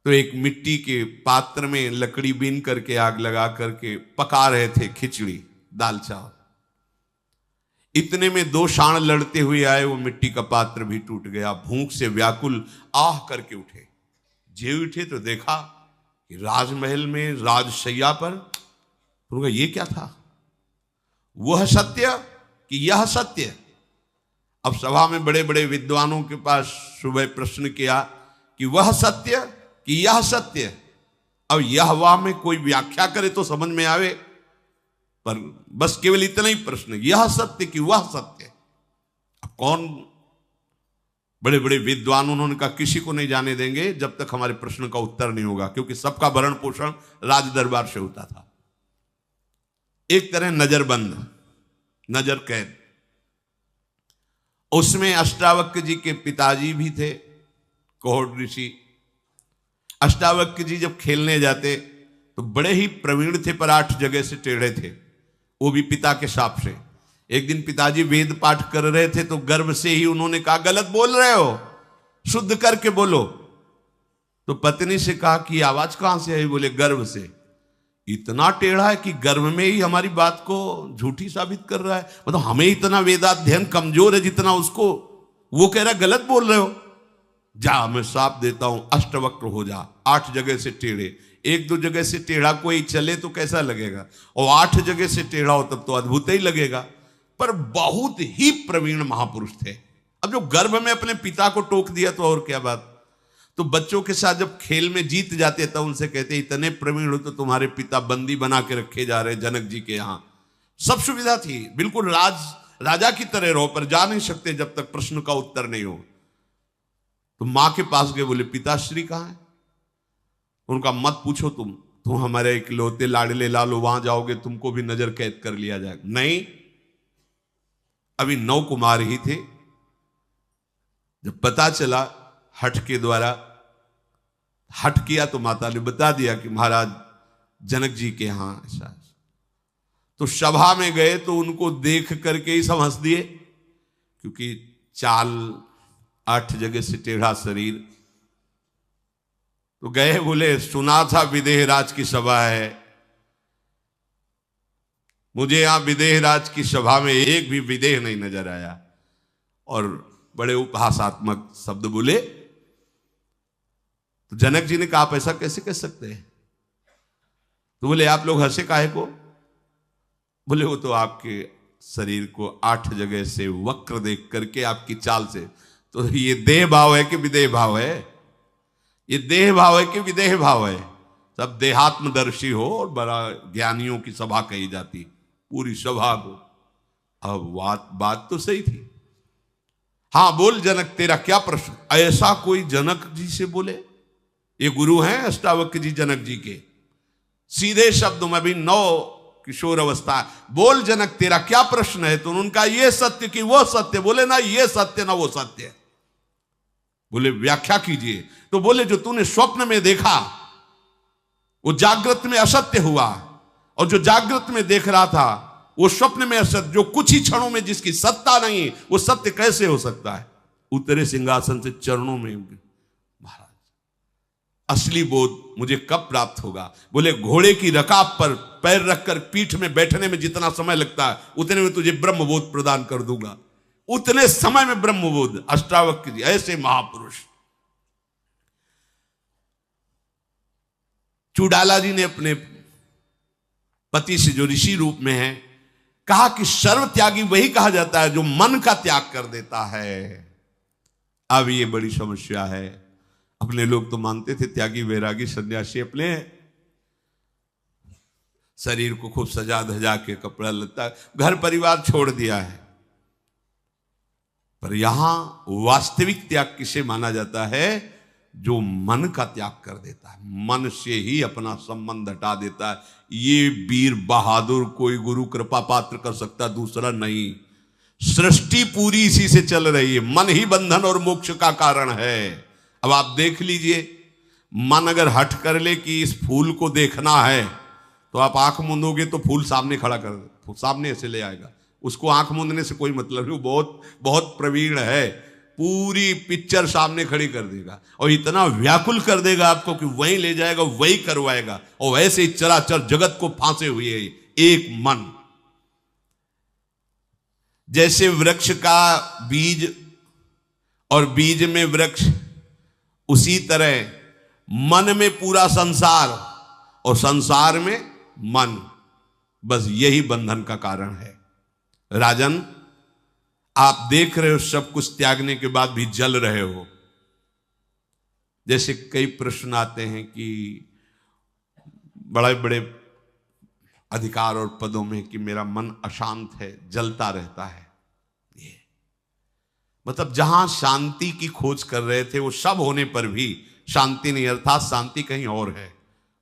तो एक मिट्टी के पात्र में लकड़ी बीन करके आग लगा करके पका रहे थे खिचड़ी दाल चावल। इतने में दो सांड लड़ते हुए आए, वो मिट्टी का पात्र भी टूट गया। भूख से व्याकुल आह करके उठे। जे उठे तो देखा कि राजमहल में राजशैया पर, उनका ये क्या था? वह सत्य कि यह सत्य? अब सभा में बड़े बड़े विद्वानों के पास सुबह प्रश्न किया कि वह सत्य कि यह सत्य। अब यह वाह में कोई व्याख्या करे तो समझ में आवे, पर बस केवल इतना ही प्रश्न, यह सत्य कि वह सत्य। अब कौन बड़े बड़े विद्वान, उन्होंने कहा किसी को नहीं जाने देंगे जब तक हमारे प्रश्न का उत्तर नहीं होगा, क्योंकि सबका भरण पोषण राज दरबार से होता था। एक तरह नजरबंद, नजर कैद। उसमें अष्टावक्र जी के पिताजी भी थे, कोहट ऋषि। अष्टावक्र जी जब खेलने जाते तो बड़े ही प्रवीण थे, पर 8 जगह से टेढ़े थे, वो भी पिता के शाप से। एक दिन पिताजी वेद पाठ कर रहे थे तो गर्भ से ही उन्होंने कहा गलत बोल रहे हो, शुद्ध करके बोलो। तो पत्नी से कहा कि आवाज कहां से आई? बोले गर्भ से। इतना टेढ़ा है कि गर्भ में ही हमारी बात को झूठी साबित कर रहा है। मतलब हमें इतना वेदाध्ययन कमजोर है जितना उसको, वो कह रहा है गलत बोल रहे हो। जा, मैं साफ देता हूं, अष्टवक्र हो जा। 8 जगह से टेढ़े, 1-2 जगह से टेढ़ा कोई चले तो कैसा लगेगा, और 8 जगह से टेढ़ा हो तब तो अद्भुत ही लगेगा। पर बहुत ही प्रवीण महापुरुष थे। अब जो गर्भ में अपने पिता को टोक दिया तो और क्या बात। तो बच्चों के साथ जब खेल में जीत जाते तब उनसे कहते इतने प्रवीण हो तो तुम्हारे पिता बंदी बना के रखे जा रहे जनक जी के यहां। सब सुविधा थी, बिल्कुल राजा की तरह रहो, पर जा नहीं सकते जब तक प्रश्न का उत्तर नहीं हो। तो मां के पास गए, बोले पिताश्री कहां है? उनका मत पूछो, तुम हमारे इकलौते लाडले लालो, वहां जाओगे तुमको भी नजर कैद कर लिया जाएगा। नहीं, अभी 9 कुमार ही थे। जब पता चला हठ के द्वारा, हठ किया तो माता ने बता दिया कि महाराज जनक जी के यहां ऐसा। तो सभा में गए तो उनको देख करके ही समझ दिए, क्योंकि चाल 8 जगह से टेढ़ा शरीर। तो गए, बोले सुना था विदेहराज की सभा है, मुझे यहां विदेहराज की सभा में एक भी विदेह नहीं नजर आया। और बड़े उपहासात्मक शब्द बोले। तो जनक जी ने कहा आप ऐसा कैसे कह सकते हैं? तो बोले आप लोग हंसे काहे को? बोले वो तो आपके शरीर को 8 जगह से वक्र देख करके, आपकी चाल से, तो ये देह भाव है कि विदेह भाव है? ये देह भाव है कि विदेह भाव है? सब देहात्मदर्शी हो और बड़ा ज्ञानियों की सभा कही जाती, पूरी सभा को। अब बात तो सही थी। हाँ बोल जनक, तेरा क्या प्रश्न? ऐसा कोई जनक जी से बोले, ये गुरु हैं अष्टावक्र जी जनक जी के, सीधे शब्दों में भी 9 किशोर अवस्था। बोल जनक तेरा क्या प्रश्न है? तो उनका ये सत्य कि वो सत्य। बोले ना ये सत्य ना वो सत्य। बोले व्याख्या कीजिए। तो बोले जो तूने स्वप्न में देखा वो जागृत में असत्य हुआ, और जो जागृत में देख रहा था वो स्वप्न में असत्य। जो कुछ ही क्षणों में जिसकी सत्ता नहीं, वो सत्य कैसे हो सकता है? उतरे सिंहासन से चरणों में, महाराज असली बोध मुझे कब प्राप्त होगा? बोले घोड़े की रकाब पर पैर रखकर पीठ में बैठने में जितना समय लगता है उतने में तुझे ब्रह्मबोध प्रदान कर दूंगा। उतने समय में ब्रह्मबोध। अष्टावक्र जी ऐसे महापुरुष। चूडाला जी ने अपने पति से, जो ऋषि रूप में है, कहा कि सर्व त्यागी वही कहा जाता है जो मन का त्याग कर देता है। अब ये बड़ी समस्या है। अपने लोग तो मानते थे त्यागी वैरागी सन्यासी अपने शरीर को खूब सजा धजा के कपड़ा लत्ता घर परिवार छोड़ दिया है, पर यहां वास्तविक त्याग किसे माना जाता है? जो मन का त्याग कर देता है, मन से ही अपना संबंध हटा देता है। ये वीर बहादुर कोई गुरु कृपा पात्र कर सकता, दूसरा नहीं। सृष्टि पूरी इसी से चल रही है। मन ही बंधन और मोक्ष का कारण है। अब आप देख लीजिए, मन अगर हट कर ले कि इस फूल को देखना है, तो आप आंख मूंदोगे तो फूल सामने खड़ा कर, सामने ऐसे ले आएगा। उसको आंख मूंदने से कोई मतलब नहीं, बहुत बहुत प्रवीण है, पूरी पिक्चर सामने खड़ी कर देगा और इतना व्याकुल कर देगा आपको कि वहीं ले जाएगा, वही करवाएगा। और वैसे ही चराचर जगत को फांसे हुए है एक मन। जैसे वृक्ष का बीज और बीज में वृक्ष, उसी तरह मन में पूरा संसार और संसार में मन। बस यही बंधन का कारण है। राजन, आप देख रहे हो सब कुछ त्यागने के बाद भी जल रहे हो। जैसे कई प्रश्न आते हैं कि बड़े बड़े अधिकार और पदों में कि मेरा मन अशांत है, जलता रहता है। ये मतलब जहां शांति की खोज कर रहे थे वो सब होने पर भी शांति नहीं, अर्थात शांति कहीं और है।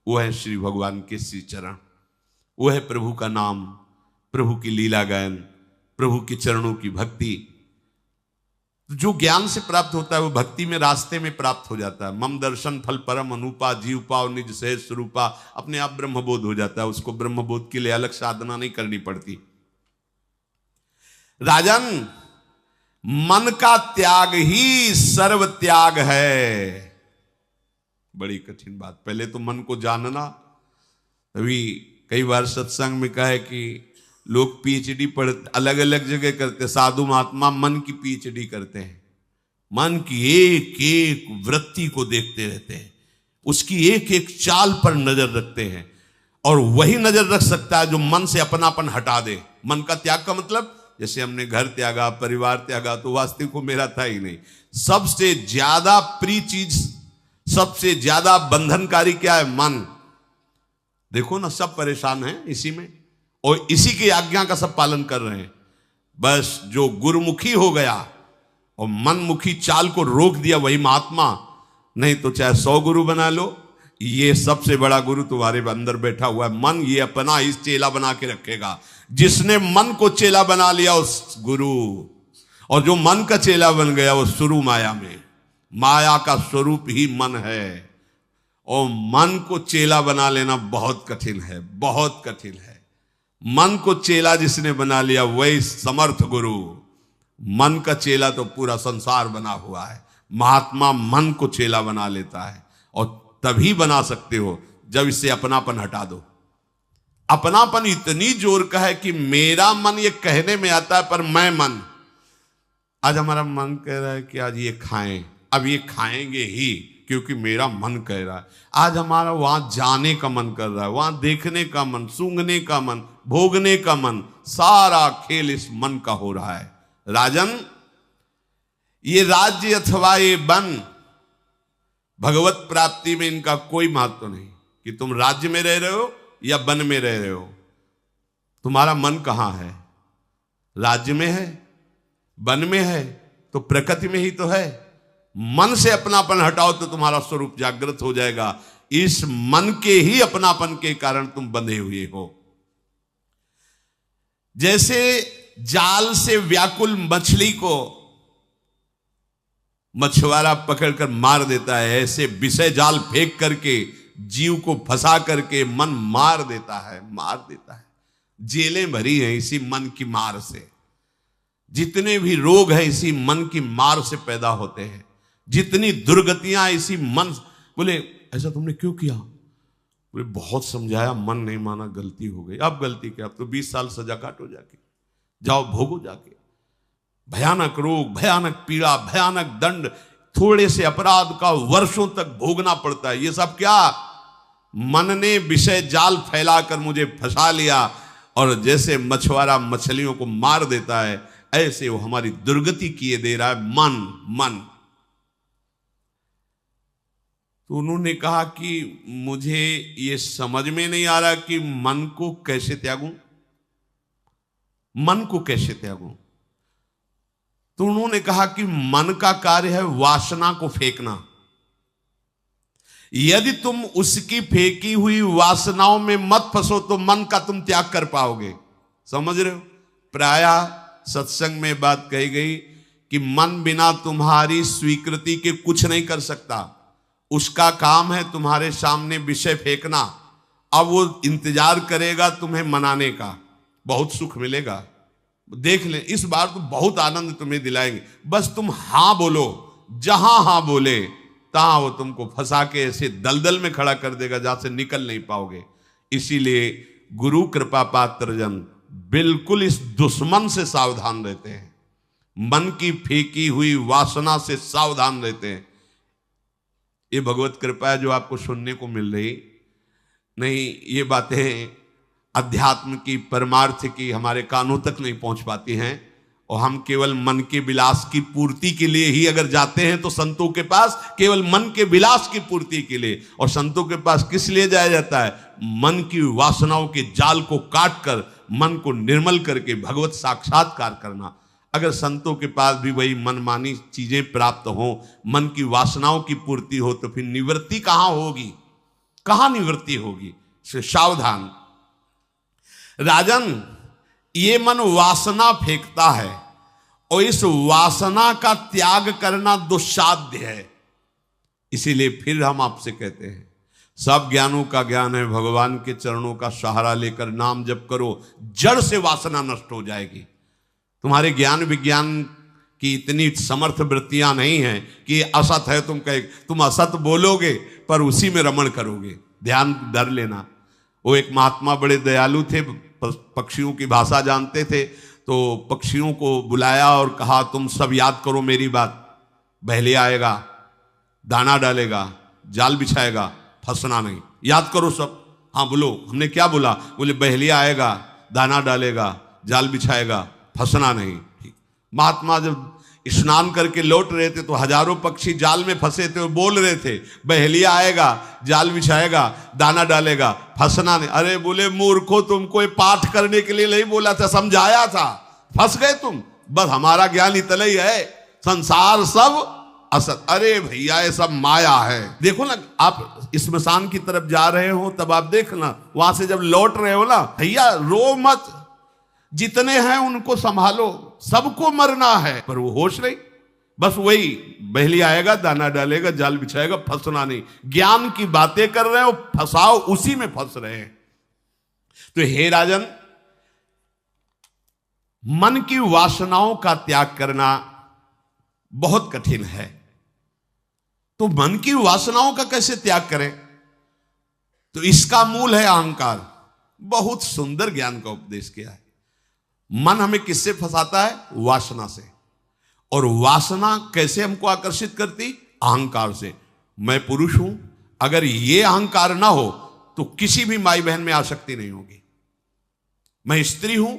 वो है श्री भगवान के श्री चरण, वो है प्रभु का नाम, प्रभु की लीला गायन, प्रभु के चरणों की भक्ति। जो ज्ञान से प्राप्त होता है वो भक्ति में, रास्ते में प्राप्त हो जाता है। मम दर्शन फल परम अनुपा, जीव पाव निज सहज स्वरूपा, अपने आप ब्रह्मबोध हो जाता है। उसको ब्रह्मबोध के लिए अलग साधना नहीं करनी पड़ती। राजन, मन का त्याग ही सर्व त्याग है। बड़ी कठिन बात। पहले तो मन को जानना। अभी कई बार सत्संग में कहा है कि लोग पीएचडी पढ़ अलग अलग जगह करते, साधु महात्मा मन की पीएचडी करते हैं, मन की एक एक वृत्ति को देखते रहते हैं, उसकी एक एक चाल पर नजर रखते हैं, और वही नजर रख सकता है जो मन से अपनापन हटा दे। मन का त्याग का मतलब, जैसे हमने घर त्यागा, परिवार त्यागा, तो वास्तविक को मेरा था ही नहीं। सबसे ज्यादा प्रिय चीज, सबसे ज्यादा बंधनकारी क्या है? मन। देखो ना, सब परेशान हैं इसी में, और इसी की आज्ञा का सब पालन कर रहे हैं। बस जो गुरुमुखी हो गया और मनमुखी चाल को रोक दिया, वही महात्मा। नहीं तो चाहे 100 गुरु बना लो, ये सबसे बड़ा गुरु तुम्हारे अंदर बैठा हुआ है मन। ये अपना इस चेला बना के रखेगा। जिसने मन को चेला बना लिया उस गुरु, और जो मन का चेला बन गया वो शुरू माया में। माया का स्वरूप ही मन है, और मन को चेला बना लेना बहुत कठिन है, बहुत कठिन है। मन को चेला जिसने बना लिया वही समर्थ गुरु। मन का चेला तो पूरा संसार बना हुआ है। महात्मा मन को चेला बना लेता है, और तभी बना सकते हो जब इससे अपनापन हटा दो। अपनापन इतनी जोर का है कि मेरा मन ये कहने में आता है, पर मैं मन। आज हमारा मन कह रहा है कि आज ये खाएं, अब ये खाएंगे ही क्योंकि मेरा मन कह रहा है। आज हमारा वहां जाने का मन कर रहा है, वहां देखने का मन, सूंघने का मन, भोगने का मन, सारा खेल इस मन का हो रहा है। राजन, ये राज्य अथवा ये वन, भगवत प्राप्ति में इनका कोई महत्व नहीं कि तुम राज्य में रह रहे हो या वन में रह रहे हो। तुम्हारा मन कहां है? राज्य में है, वन में है, तो प्रकृति में ही तो है। मन से अपनापन हटाओ तो तुम्हारा स्वरूप जागृत हो जाएगा। इस मन के ही अपनापन के कारण तुम बंधे हुए हो। जैसे जाल से व्याकुल मछली को मछुआरा पकड़कर मार देता है, ऐसे विषय जाल फेंक करके जीव को फंसा करके मन मार देता है, मार देता है। जेलें भरी हैं इसी मन की मार से। जितने भी रोग हैं इसी मन की मार से पैदा होते हैं। जितनी दुर्गतियां इसी मन। बोले ऐसा तुमने क्यों किया? बोले बहुत समझाया, मन नहीं माना, गलती हो गई। अब गलती क्या? अब तो 20 साल सजा काटो, जाके जाओ भोगो जाके। भयानक रोग, भयानक पीड़ा, भयानक दंड, थोड़े से अपराध का वर्षों तक भोगना पड़ता है। ये सब क्या? मन ने विषय जाल फैलाकर मुझे फंसा लिया, और जैसे मछुआरा मछलियों को मार देता है, ऐसे वो हमारी दुर्गति किए दे रहा है मन। मन। तो उन्होंने कहा कि मुझे ये समझ में नहीं आ रहा कि मन को कैसे त्यागूं, मन को कैसे त्यागूं। तो उन्होंने कहा कि मन का कार्य है वासना को फेंकना। यदि तुम उसकी फेंकी हुई वासनाओं में मत फंसो तो मन का तुम त्याग कर पाओगे। समझ रहे हो? प्रायः सत्संग में बात कही गई कि मन बिना तुम्हारी स्वीकृति के कुछ नहीं कर सकता। उसका काम है तुम्हारे सामने विषय फेंकना। अब वो इंतजार करेगा तुम्हें मनाने का, बहुत सुख मिलेगा। देख ले, इस बार तो बहुत आनंद तुम्हें दिलाएंगे, बस तुम हां बोलो। जहां हां बोले तहां वो तुमको फंसा के ऐसे दलदल में खड़ा कर देगा जहां से निकल नहीं पाओगे। इसीलिए गुरु कृपा पात्र जन बिल्कुल इस दुश्मन से सावधान रहते हैं। मन की फेंकी हुई वासना से सावधान रहते हैं। ये भगवत कृपा है जो आपको सुनने को मिल रही। नहीं, ये बातें अध्यात्म की, परमार्थ की हमारे कानों तक नहीं पहुंच पाती हैं, और हम केवल मन के विलास की पूर्ति के लिए ही अगर जाते हैं तो संतों के पास केवल मन के विलास की पूर्ति के लिए। और संतों के पास किस लिए जाया जाता है? मन की वासनाओं के जाल को काट कर मन को निर्मल करके भगवत साक्षात्कार करना। अगर संतों के पास भी वही मनमानी चीजें प्राप्त हो, मन की वासनाओं की पूर्ति हो, तो फिर निवृत्ति कहां होगी, कहां निवृत्ति होगी। से सावधान राजन, ये मन वासना फेंकता है और इस वासना का त्याग करना दुस्साध्य है। इसीलिए फिर हम आपसे कहते हैं, सब ज्ञानों का ज्ञान है, भगवान के चरणों का सहारा लेकर नाम जप करो, जड़ से वासना नष्ट हो जाएगी। तुम्हारे ज्ञान विज्ञान की इतनी समर्थ वृत्तियां नहीं हैं कि असत है तुम असत बोलोगे पर उसी में रमण करोगे। ध्यान धर लेना। वो एक महात्मा बड़े दयालु थे, पक्षियों की भाषा जानते थे, तो पक्षियों को बुलाया और कहा तुम सब याद करो मेरी बात, बहेलिया आएगा, दाना डालेगा, जाल बिछाएगा, फंसना नहीं, याद करो सब। हाँ बोलो, हमने क्या बोला? बोले बहेलिया आएगा, दाना डालेगा, जाल बिछाएगा, फंसना नहीं। ठीक। महात्मा जब स्नान करके लौट रहे थे तो हजारों पक्षी जाल में फंसे थे, वो बोल रहे थे बहेलिया आएगा, जाल बिछाएगा, दाना डालेगा, फंसना नहीं। अरे बोले मूर्खो, तुमको ये पाठ करने के लिए नहीं बोला था, समझाया था, फंस गए तुम। बस हमारा ज्ञान इतना ही है, संसार सब असत। अरे भैया ये सब माया है। देखो ना, आप स्मशान की तरफ जा रहे हो तब आप देखना, वहां से जब लौट रहे हो ना, भैया रो मत, जितने हैं उनको संभालो, सबको मरना है। पर वो होश नहीं, बस वही बहेलिया आएगा, दाना डालेगा, जाल बिछाएगा, फंसना नहीं। ज्ञान की बातें कर रहे हो, फंसाओ उसी में फंस रहे हैं। तो हे राजन, मन की वासनाओं का त्याग करना बहुत कठिन है। तो मन की वासनाओं का कैसे त्याग करें? तो इसका मूल है अहंकार। बहुत सुंदर ज्ञान का उपदेश किया है। मन हमें किससे फंसाता है? वासना से। और वासना कैसे हमको आकर्षित करती? अहंकार से। मैं पुरुष हूं, अगर ये अहंकार ना हो तो किसी भी माई बहन में आसक्ति नहीं होगी। मैं स्त्री हूं,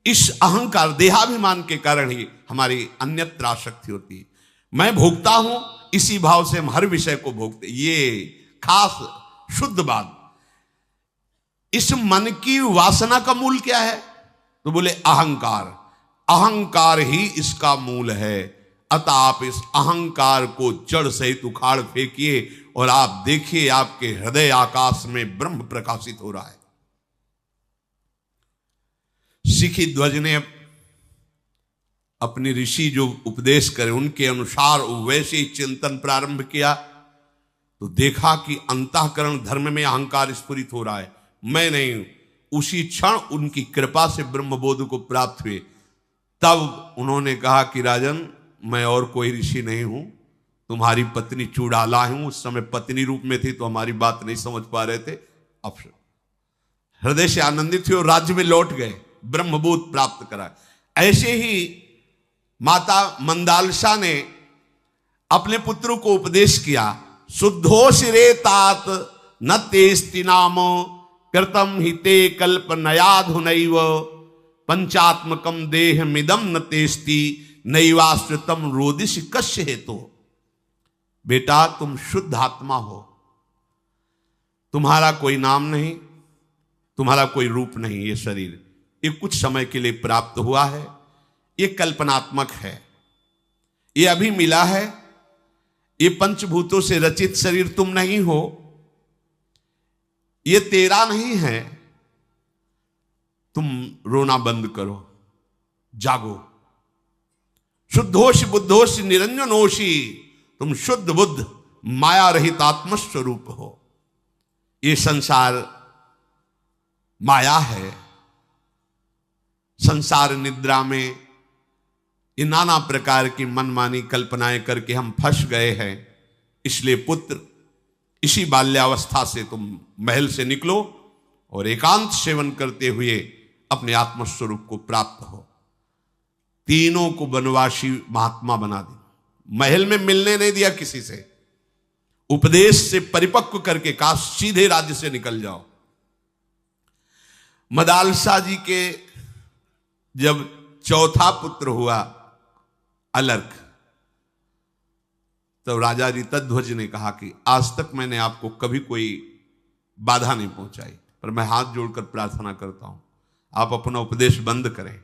इस अहंकार देहाभिमान के कारण ही हमारी अन्यत्र आसक्ति होती है। मैं भोगता हूं, इसी भाव से हम हर विषय को भोगते। ये खास शुद्ध बात। इस मन की वासना का मूल क्या है? तो बोले अहंकार। अहंकार ही इसका मूल है। अतः आप इस अहंकार को जड़ सहित उखाड़ फेंकिए और आप देखिए आपके हृदय आकाश में ब्रह्म प्रकाशित हो रहा है। सिखी ध्वज ने अपनी ऋषि जो उपदेश करे उनके अनुसार वैसे ही चिंतन प्रारंभ किया तो देखा कि अंतःकरण धर्म में अहंकार स्फुरित हो रहा है। मैं नहीं हूं। उसी क्षण उनकी कृपा से ब्रह्मबोध को प्राप्त हुए। तब उन्होंने कहा कि राजन, मैं और कोई ऋषि नहीं हूं, तुम्हारी पत्नी चूड़ाला हूं। उस समय पत्नी रूप में थी तो हमारी बात नहीं समझ पा रहे थे। अब हृदय से आनंदित हुए और राज्य में लौट गए, ब्रह्मबोध प्राप्त करा। ऐसे ही माता मंदालसा ने अपने पुत्रों को उपदेश किया, शुद्धोष रे तात न तेस्ति नाम कृतम हिते कल्पनयाधुनैव पंचात्मकम देह मिदम न तेस्ति नैवाश्रितम रोदिश कस्य हेतु। बेटा, तुम शुद्ध आत्मा हो, तुम्हारा कोई नाम नहीं, तुम्हारा कोई रूप नहीं। ये शरीर ये कुछ समय के लिए प्राप्त हुआ है, ये कल्पनात्मक है, ये अभी मिला है। ये पंचभूतों से रचित शरीर तुम नहीं हो, ये तेरा नहीं है। तुम रोना बंद करो, जागो। शुद्धोष बुद्धोष निरंजनोषी, तुम शुद्ध बुद्ध माया रहित आत्मस्वरूप हो। ये संसार माया है। संसार निद्रा में ये नाना प्रकार की मनमानी कल्पनाएं करके हम फंस गए हैं। इसलिए पुत्र, इसी बाल्यावस्था से तुम महल से निकलो और एकांत सेवन करते हुए अपने आत्मस्वरूप को प्राप्त हो। तीनों को वनवासी महात्मा बना दिया, महल में मिलने नहीं दिया किसी से। उपदेश से परिपक्व करके कहा सीधे राज्य से निकल जाओ। मदालसा जी के जब चौथा पुत्र हुआ अलर्क, तो राजा ऋतध्वज ने कहा कि आज तक मैंने आपको कभी कोई बाधा नहीं पहुंचाई, पर मैं हाथ जोड़कर प्रार्थना करता हूं आप अपना उपदेश बंद करें।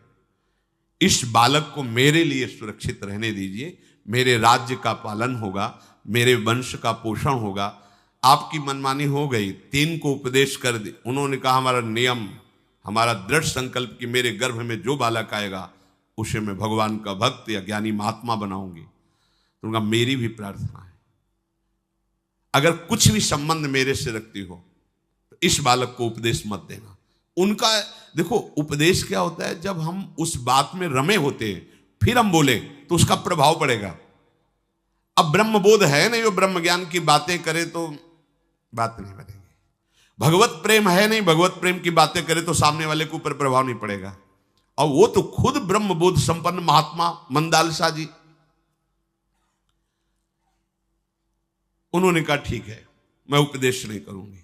इस बालक को मेरे लिए सुरक्षित रहने दीजिए, मेरे राज्य का पालन होगा, मेरे वंश का पोषण होगा। आपकी मनमानी हो गई, 3 को उपदेश कर दे। उन्होंने कहा हमारा नियम, हमारा दृढ़ संकल्प कि मेरे गर्भ में जो बालक आएगा उसे मैं भगवान का भक्त या ज्ञानी महात्मा बनाऊंगी। तो उनका मेरी भी प्रार्थना है, अगर कुछ भी संबंध मेरे से रखती हो तो इस बालक को उपदेश मत देना। उनका देखो, उपदेश क्या होता है, जब हम उस बात में रमे होते हैं फिर हम बोले तो उसका प्रभाव पड़ेगा। अब ब्रह्मबोध है नहीं, वो ब्रह्म ज्ञान की बातें करे तो बात नहीं बनेगी। भगवत प्रेम है नहीं, भगवत प्रेम की बातें करे तो सामने वाले के ऊपर प्रभाव नहीं पड़ेगा। और वो तो खुद ब्रह्मबोध संपन्न महात्मा मंदालसा जी, उन्होंने कहा ठीक है मैं उपदेश नहीं करूंगी,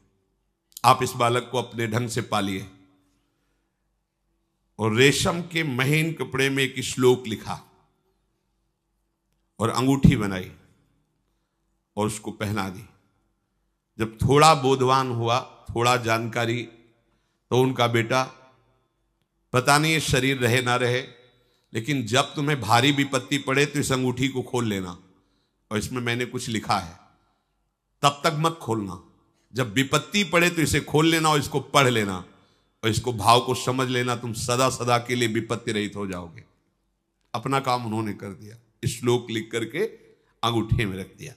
आप इस बालक को अपने ढंग से पालिए। और रेशम के महीन कपड़े में एक श्लोक लिखा और अंगूठी बनाई और उसको पहना दी। जब थोड़ा बोधवान हुआ, थोड़ा जानकारी, तो उनका बेटा, पता नहीं ये शरीर रहे ना रहे, लेकिन जब तुम्हें भारी विपत्ति पड़े तो इस अंगूठी को खोल लेना, और इसमें मैंने कुछ लिखा है, तब तक मत खोलना। जब विपत्ति पड़े तो इसे खोल लेना और इसको पढ़ लेना और इसको भाव को समझ लेना, तुम सदा सदा के लिए विपत्ति रहित हो जाओगे। अपना काम उन्होंने कर दिया, श्लोक लिख करके अंगूठे में रख दिया।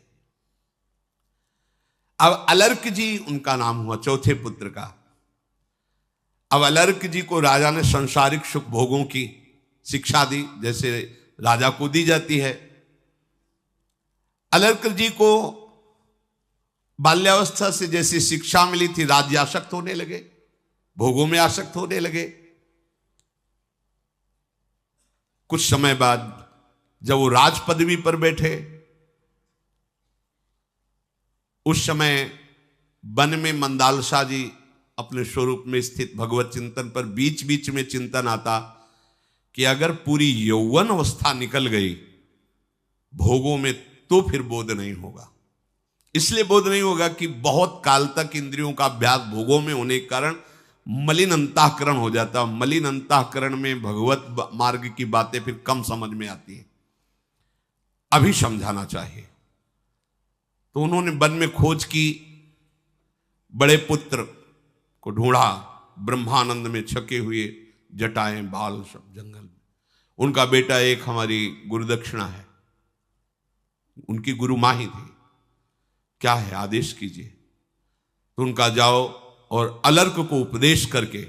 अब अलर्क जी उनका नाम हुआ, चौथे पुत्र का। अब अलर्क जी को राजा ने संसारिक सुख भोगों की शिक्षा दी, जैसे राजा को दी जाती है। अलर्क जी को बाल्यावस्था से जैसी शिक्षा मिली थी, राज्य आसक्त होने लगे, भोगों में आसक्त होने लगे। कुछ समय बाद जब वो राज पदवी पर बैठे, उस समय वन में मंदालसा जी अपने स्वरूप में स्थित भगवत चिंतन पर बीच बीच में चिंतन आता कि अगर पूरी यौवन अवस्था निकल गई भोगों में तो फिर बोध नहीं होगा। इसलिए बोध नहीं होगा कि बहुत काल तक इंद्रियों का अभ्यास भोगों में होने के कारण मलिन अंतःकरण हो जाता। मलिन अंतःकरण में भगवत मार्ग की बातें फिर कम समझ में आती है, अभी समझाना चाहिए। तो उन्होंने वन में खोज की, बड़े पुत्र को ढूंढा, ब्रह्मानंद में छके हुए, जटाएं बाल सब जंगल में। उनका बेटा एक हमारी गुरुदक्षिणा है, उनकी गुरु माँ ही थी, क्या है आदेश कीजिए। तो उनका जाओ और अलर्क को उपदेश करके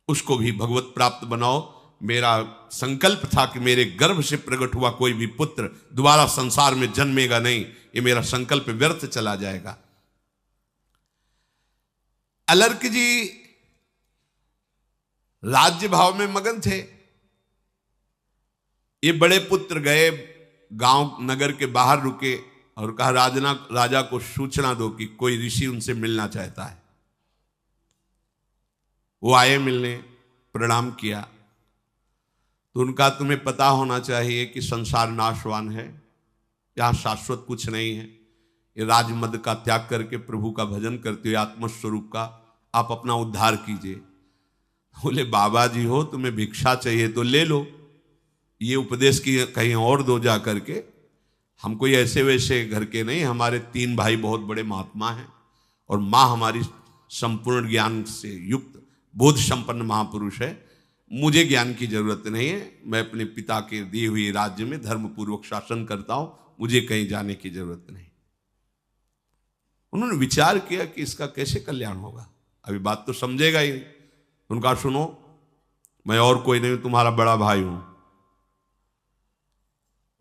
उसको भी भगवत प्राप्त बनाओ। मेरा संकल्प था कि मेरे गर्भ से प्रकट हुआ कोई भी पुत्र दोबारा संसार में जन्मेगा नहीं, ये मेरा संकल्प व्यर्थ चला जाएगा। अलर्क जी राज्य भाव में मगन थे। ये बड़े पुत्र गए, गांव नगर के बाहर रुके और कहा राजा को सूचना दो कि कोई ऋषि उनसे मिलना चाहता है। वो आए मिलने, प्रणाम किया। तो उनका तुम्हें पता होना चाहिए कि संसार नाशवान है, यहां शाश्वत कुछ नहीं है। ये राजमद का त्याग करके प्रभु का भजन करते हुए आत्मस्वरूप का आप अपना उद्धार कीजिए। बोले बाबा जी हो, तुम्हें भिक्षा चाहिए तो ले लो, ये उपदेश की कहीं और दो जा करके। हम कोई ऐसे वैसे घर के नहीं, हमारे 3 भाई बहुत बड़े महात्मा हैं और माँ हमारी संपूर्ण ज्ञान से युक्त बोध संपन्न महापुरुष है। मुझे ज्ञान की जरूरत नहीं है, मैं अपने पिता के दिए हुए राज्य में धर्मपूर्वक शासन करता हूं, मुझे कहीं जाने की जरूरत नहीं। उन्होंने विचार किया कि इसका कैसे कल्याण होगा, अभी बात तो समझेगा ही। उनका सुनो, मैं और कोई नहीं, तुम्हारा बड़ा भाई हूं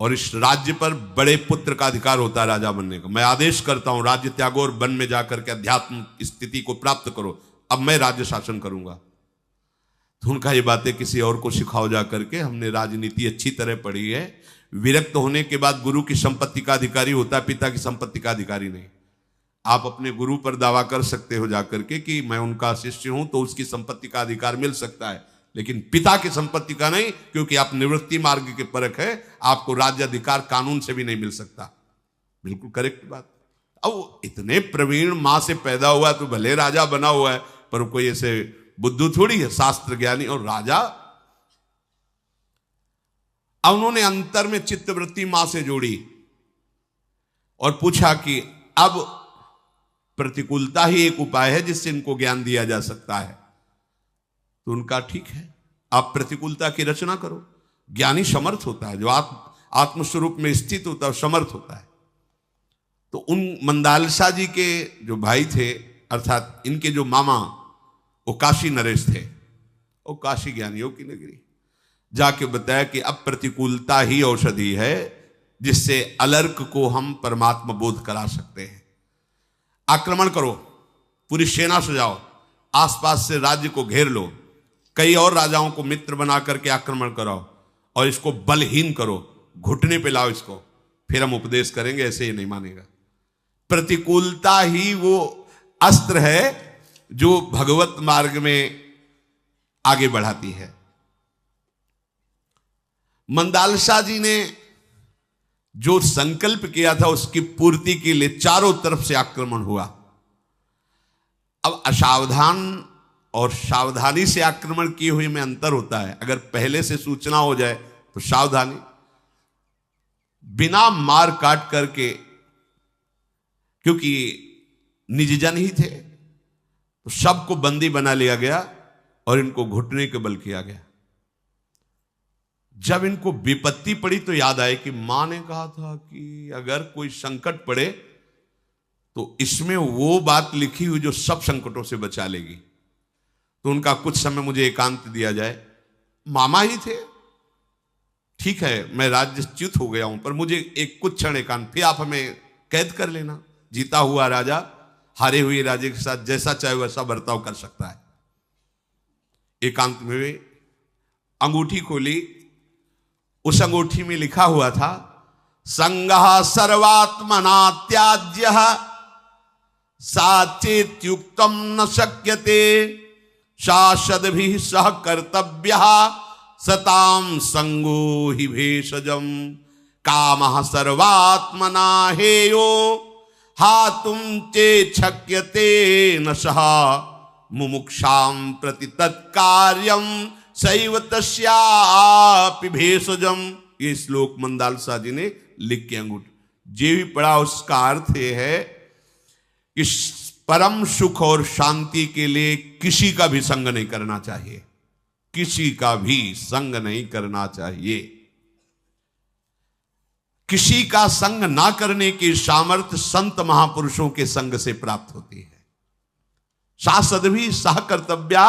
और इस राज्य पर बड़े पुत्र का अधिकार होता है राजा बनने का। मैं आदेश करता हूं राज्य त्यागो और वन में जाकर के अध्यात्म स्थिति को प्राप्त करो, अब मैं राज्य शासन करूंगा। तो उनका ये बातें किसी और को सिखाओ जा करके, हमने राजनीति अच्छी तरह पढ़ी है। विरक्त होने के बाद गुरु की संपत्ति का अधिकारी होता है, पिता की संपत्ति का अधिकारी नहीं। आप अपने गुरु पर दावा कर सकते हो जाकर के कि मैं उनका शिष्य हूं तो उसकी संपत्ति का अधिकार मिल सकता है, लेकिन पिता की संपत्ति का नहीं, क्योंकि आप निवृत्ति मार्ग के परख है, आपको राज्य अधिकार कानून से भी नहीं मिल सकता। बिल्कुल करेक्ट बात। अब इतने प्रवीण मां से पैदा हुआ तो भले राजा बना हुआ है, पर कोई ऐसे बुद्धू थोड़ी है, शास्त्र ज्ञानी और राजा। अब उन्होंने अंतर में चित्तवृत्ति मां से जोड़ी और पूछा कि अब प्रतिकूलता ही एक उपाय है जिससे इनको ज्ञान दिया जा सकता है। तो उनका ठीक है, आप प्रतिकूलता की रचना करो। ज्ञानी समर्थ होता है, जो आत्मस्वरूप में स्थित होता है, समर्थ होता है। तो उन मंदालसा जी के जो भाई थे, अर्थात इनके जो मामा, वो काशी नरेश थे, वो काशी ज्ञानियों की नगरी, जाके बताया कि अब प्रतिकूलता ही औषधि है जिससे अलर्क को हम परमात्मा बोध करा सकते हैं। आक्रमण करो, पूरी सेना सजाओ, आसपास से राज्य को घेर लो, कई और राजाओं को मित्र बना करके आक्रमण कराओ और इसको बलहीन करो, घुटने पे लाओ इसको, फिर हम उपदेश करेंगे, ऐसे ही नहीं मानेगा। प्रतिकूलता ही वो अस्त्र है जो भगवत मार्ग में आगे बढ़ाती है। मंदालसा जी ने जो संकल्प किया था उसकी पूर्ति के लिए चारों तरफ से आक्रमण हुआ। अब असावधान और सावधानी से आक्रमण किए हुए में अंतर होता है। अगर पहले से सूचना हो जाए तो सावधानी, बिना मार काट करके, क्योंकि निजजन ही थे, तो सबको बंदी बना लिया गया और इनको घुटने के बल किया गया। जब इनको विपत्ति पड़ी तो याद आए कि मां ने कहा था कि अगर कोई संकट पड़े तो इसमें वो बात लिखी हुई जो सब संकटों से बचा लेगी। तो उनका कुछ समय मुझे एकांत दिया जाए। मामा ही थे, ठीक है मैं राज्यच्युत हो गया हूं, पर मुझे एक कुछ क्षण एकांत, फिर आप हमें कैद कर लेना। जीता हुआ राजा हारे हुए राजे के साथ जैसा चाहे वैसा बर्ताव कर सकता है। एकांत में वे अंगूठी खोली, उस अंगूठी में लिखा हुआ था, संगः सर्वात्मना त्याज्यः साचेत्युक्तम न शक्यते शासद्भिः सह कर्तव्यः सताम संगो हि भेषजम कामः सर्वात्मना हेयो हातुम चे शक्यते न सह मुमुक्षाम प्रति तत्कार्यम सैव तस्यापि भेषजम। ये श्लोक मंदालसा जी ने लिख के अंगूठी जे भी पढ़ा, उसका अर्थ ये है कि परम सुख और शांति के लिए किसी का भी संग नहीं करना चाहिए, किसी का भी संग नहीं करना चाहिए। किसी का संग ना करने की सामर्थ्य संत महापुरुषों के संग से प्राप्त होती है। शासद्भिः सह कर्तव्या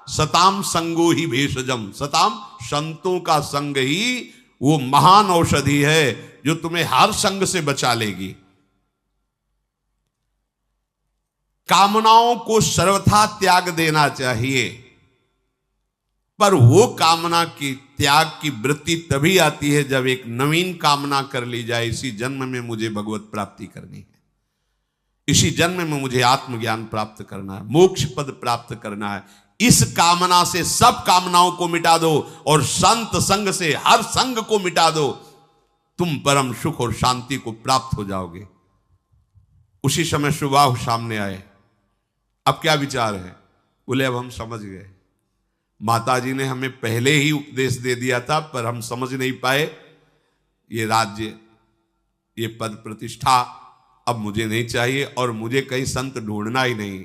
सताम संगो ही भेषजम। सताम, संतों का संग ही वो महान औषधि है जो तुम्हें हर संग से बचा लेगी। कामनाओं को सर्वथा त्याग देना चाहिए, पर वो कामना की त्याग की वृत्ति तभी आती है जब एक नवीन कामना कर ली जाए, इसी जन्म में मुझे भगवत प्राप्ति करनी है, इसी जन्म में मुझे आत्मज्ञान प्राप्त करना है, मोक्ष पद प्राप्त करना है। इस कामना से सब कामनाओं को मिटा दो और संत संग से हर संग को मिटा दो, तुम परम सुख और शांति को प्राप्त हो जाओगे। उसी समय सुबाहु सामने आए। अब क्या विचार है? बोले अब हम समझ गए, माताजी ने हमें पहले ही उपदेश दे दिया था पर हम समझ नहीं पाए। ये राज्य, ये पद प्रतिष्ठा अब मुझे नहीं चाहिए और मुझे कहीं संत ढूंढना ही नहीं।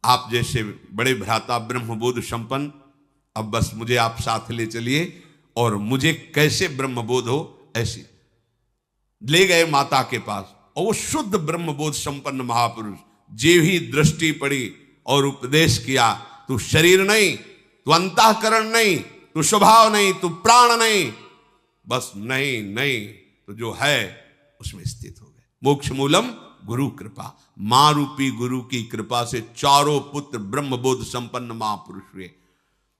आप जैसे बड़े भ्राता ब्रह्मबोध संपन्न, अब बस मुझे आप साथ ले चलिए और मुझे कैसे ब्रह्मबोध हो ऐसी। ले गए माता के पास और वो शुद्ध ब्रह्मबोध संपन्न महापुरुष, जे ही दृष्टि पड़ी और उपदेश किया, तू शरीर नहीं, तू अंतःकरण नहीं, तू स्वभाव नहीं, तू प्राण नहीं, बस नहीं नहीं, तो जो है उसमें स्थित हो गए। मोक्ष मूलम गुरु कृपा, मां रूपी गुरु की कृपा से चारों पुत्र ब्रह्मबोध संपन्न महापुरुष हुए।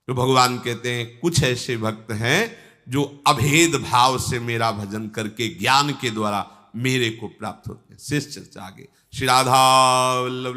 तो भगवान कहते हैं कुछ ऐसे भक्त हैं जो अभेद भाव से मेरा भजन करके ज्ञान के द्वारा मेरे को प्राप्त होते हैं। शेष चर्चा आगे। श्री राधा वल्लभ।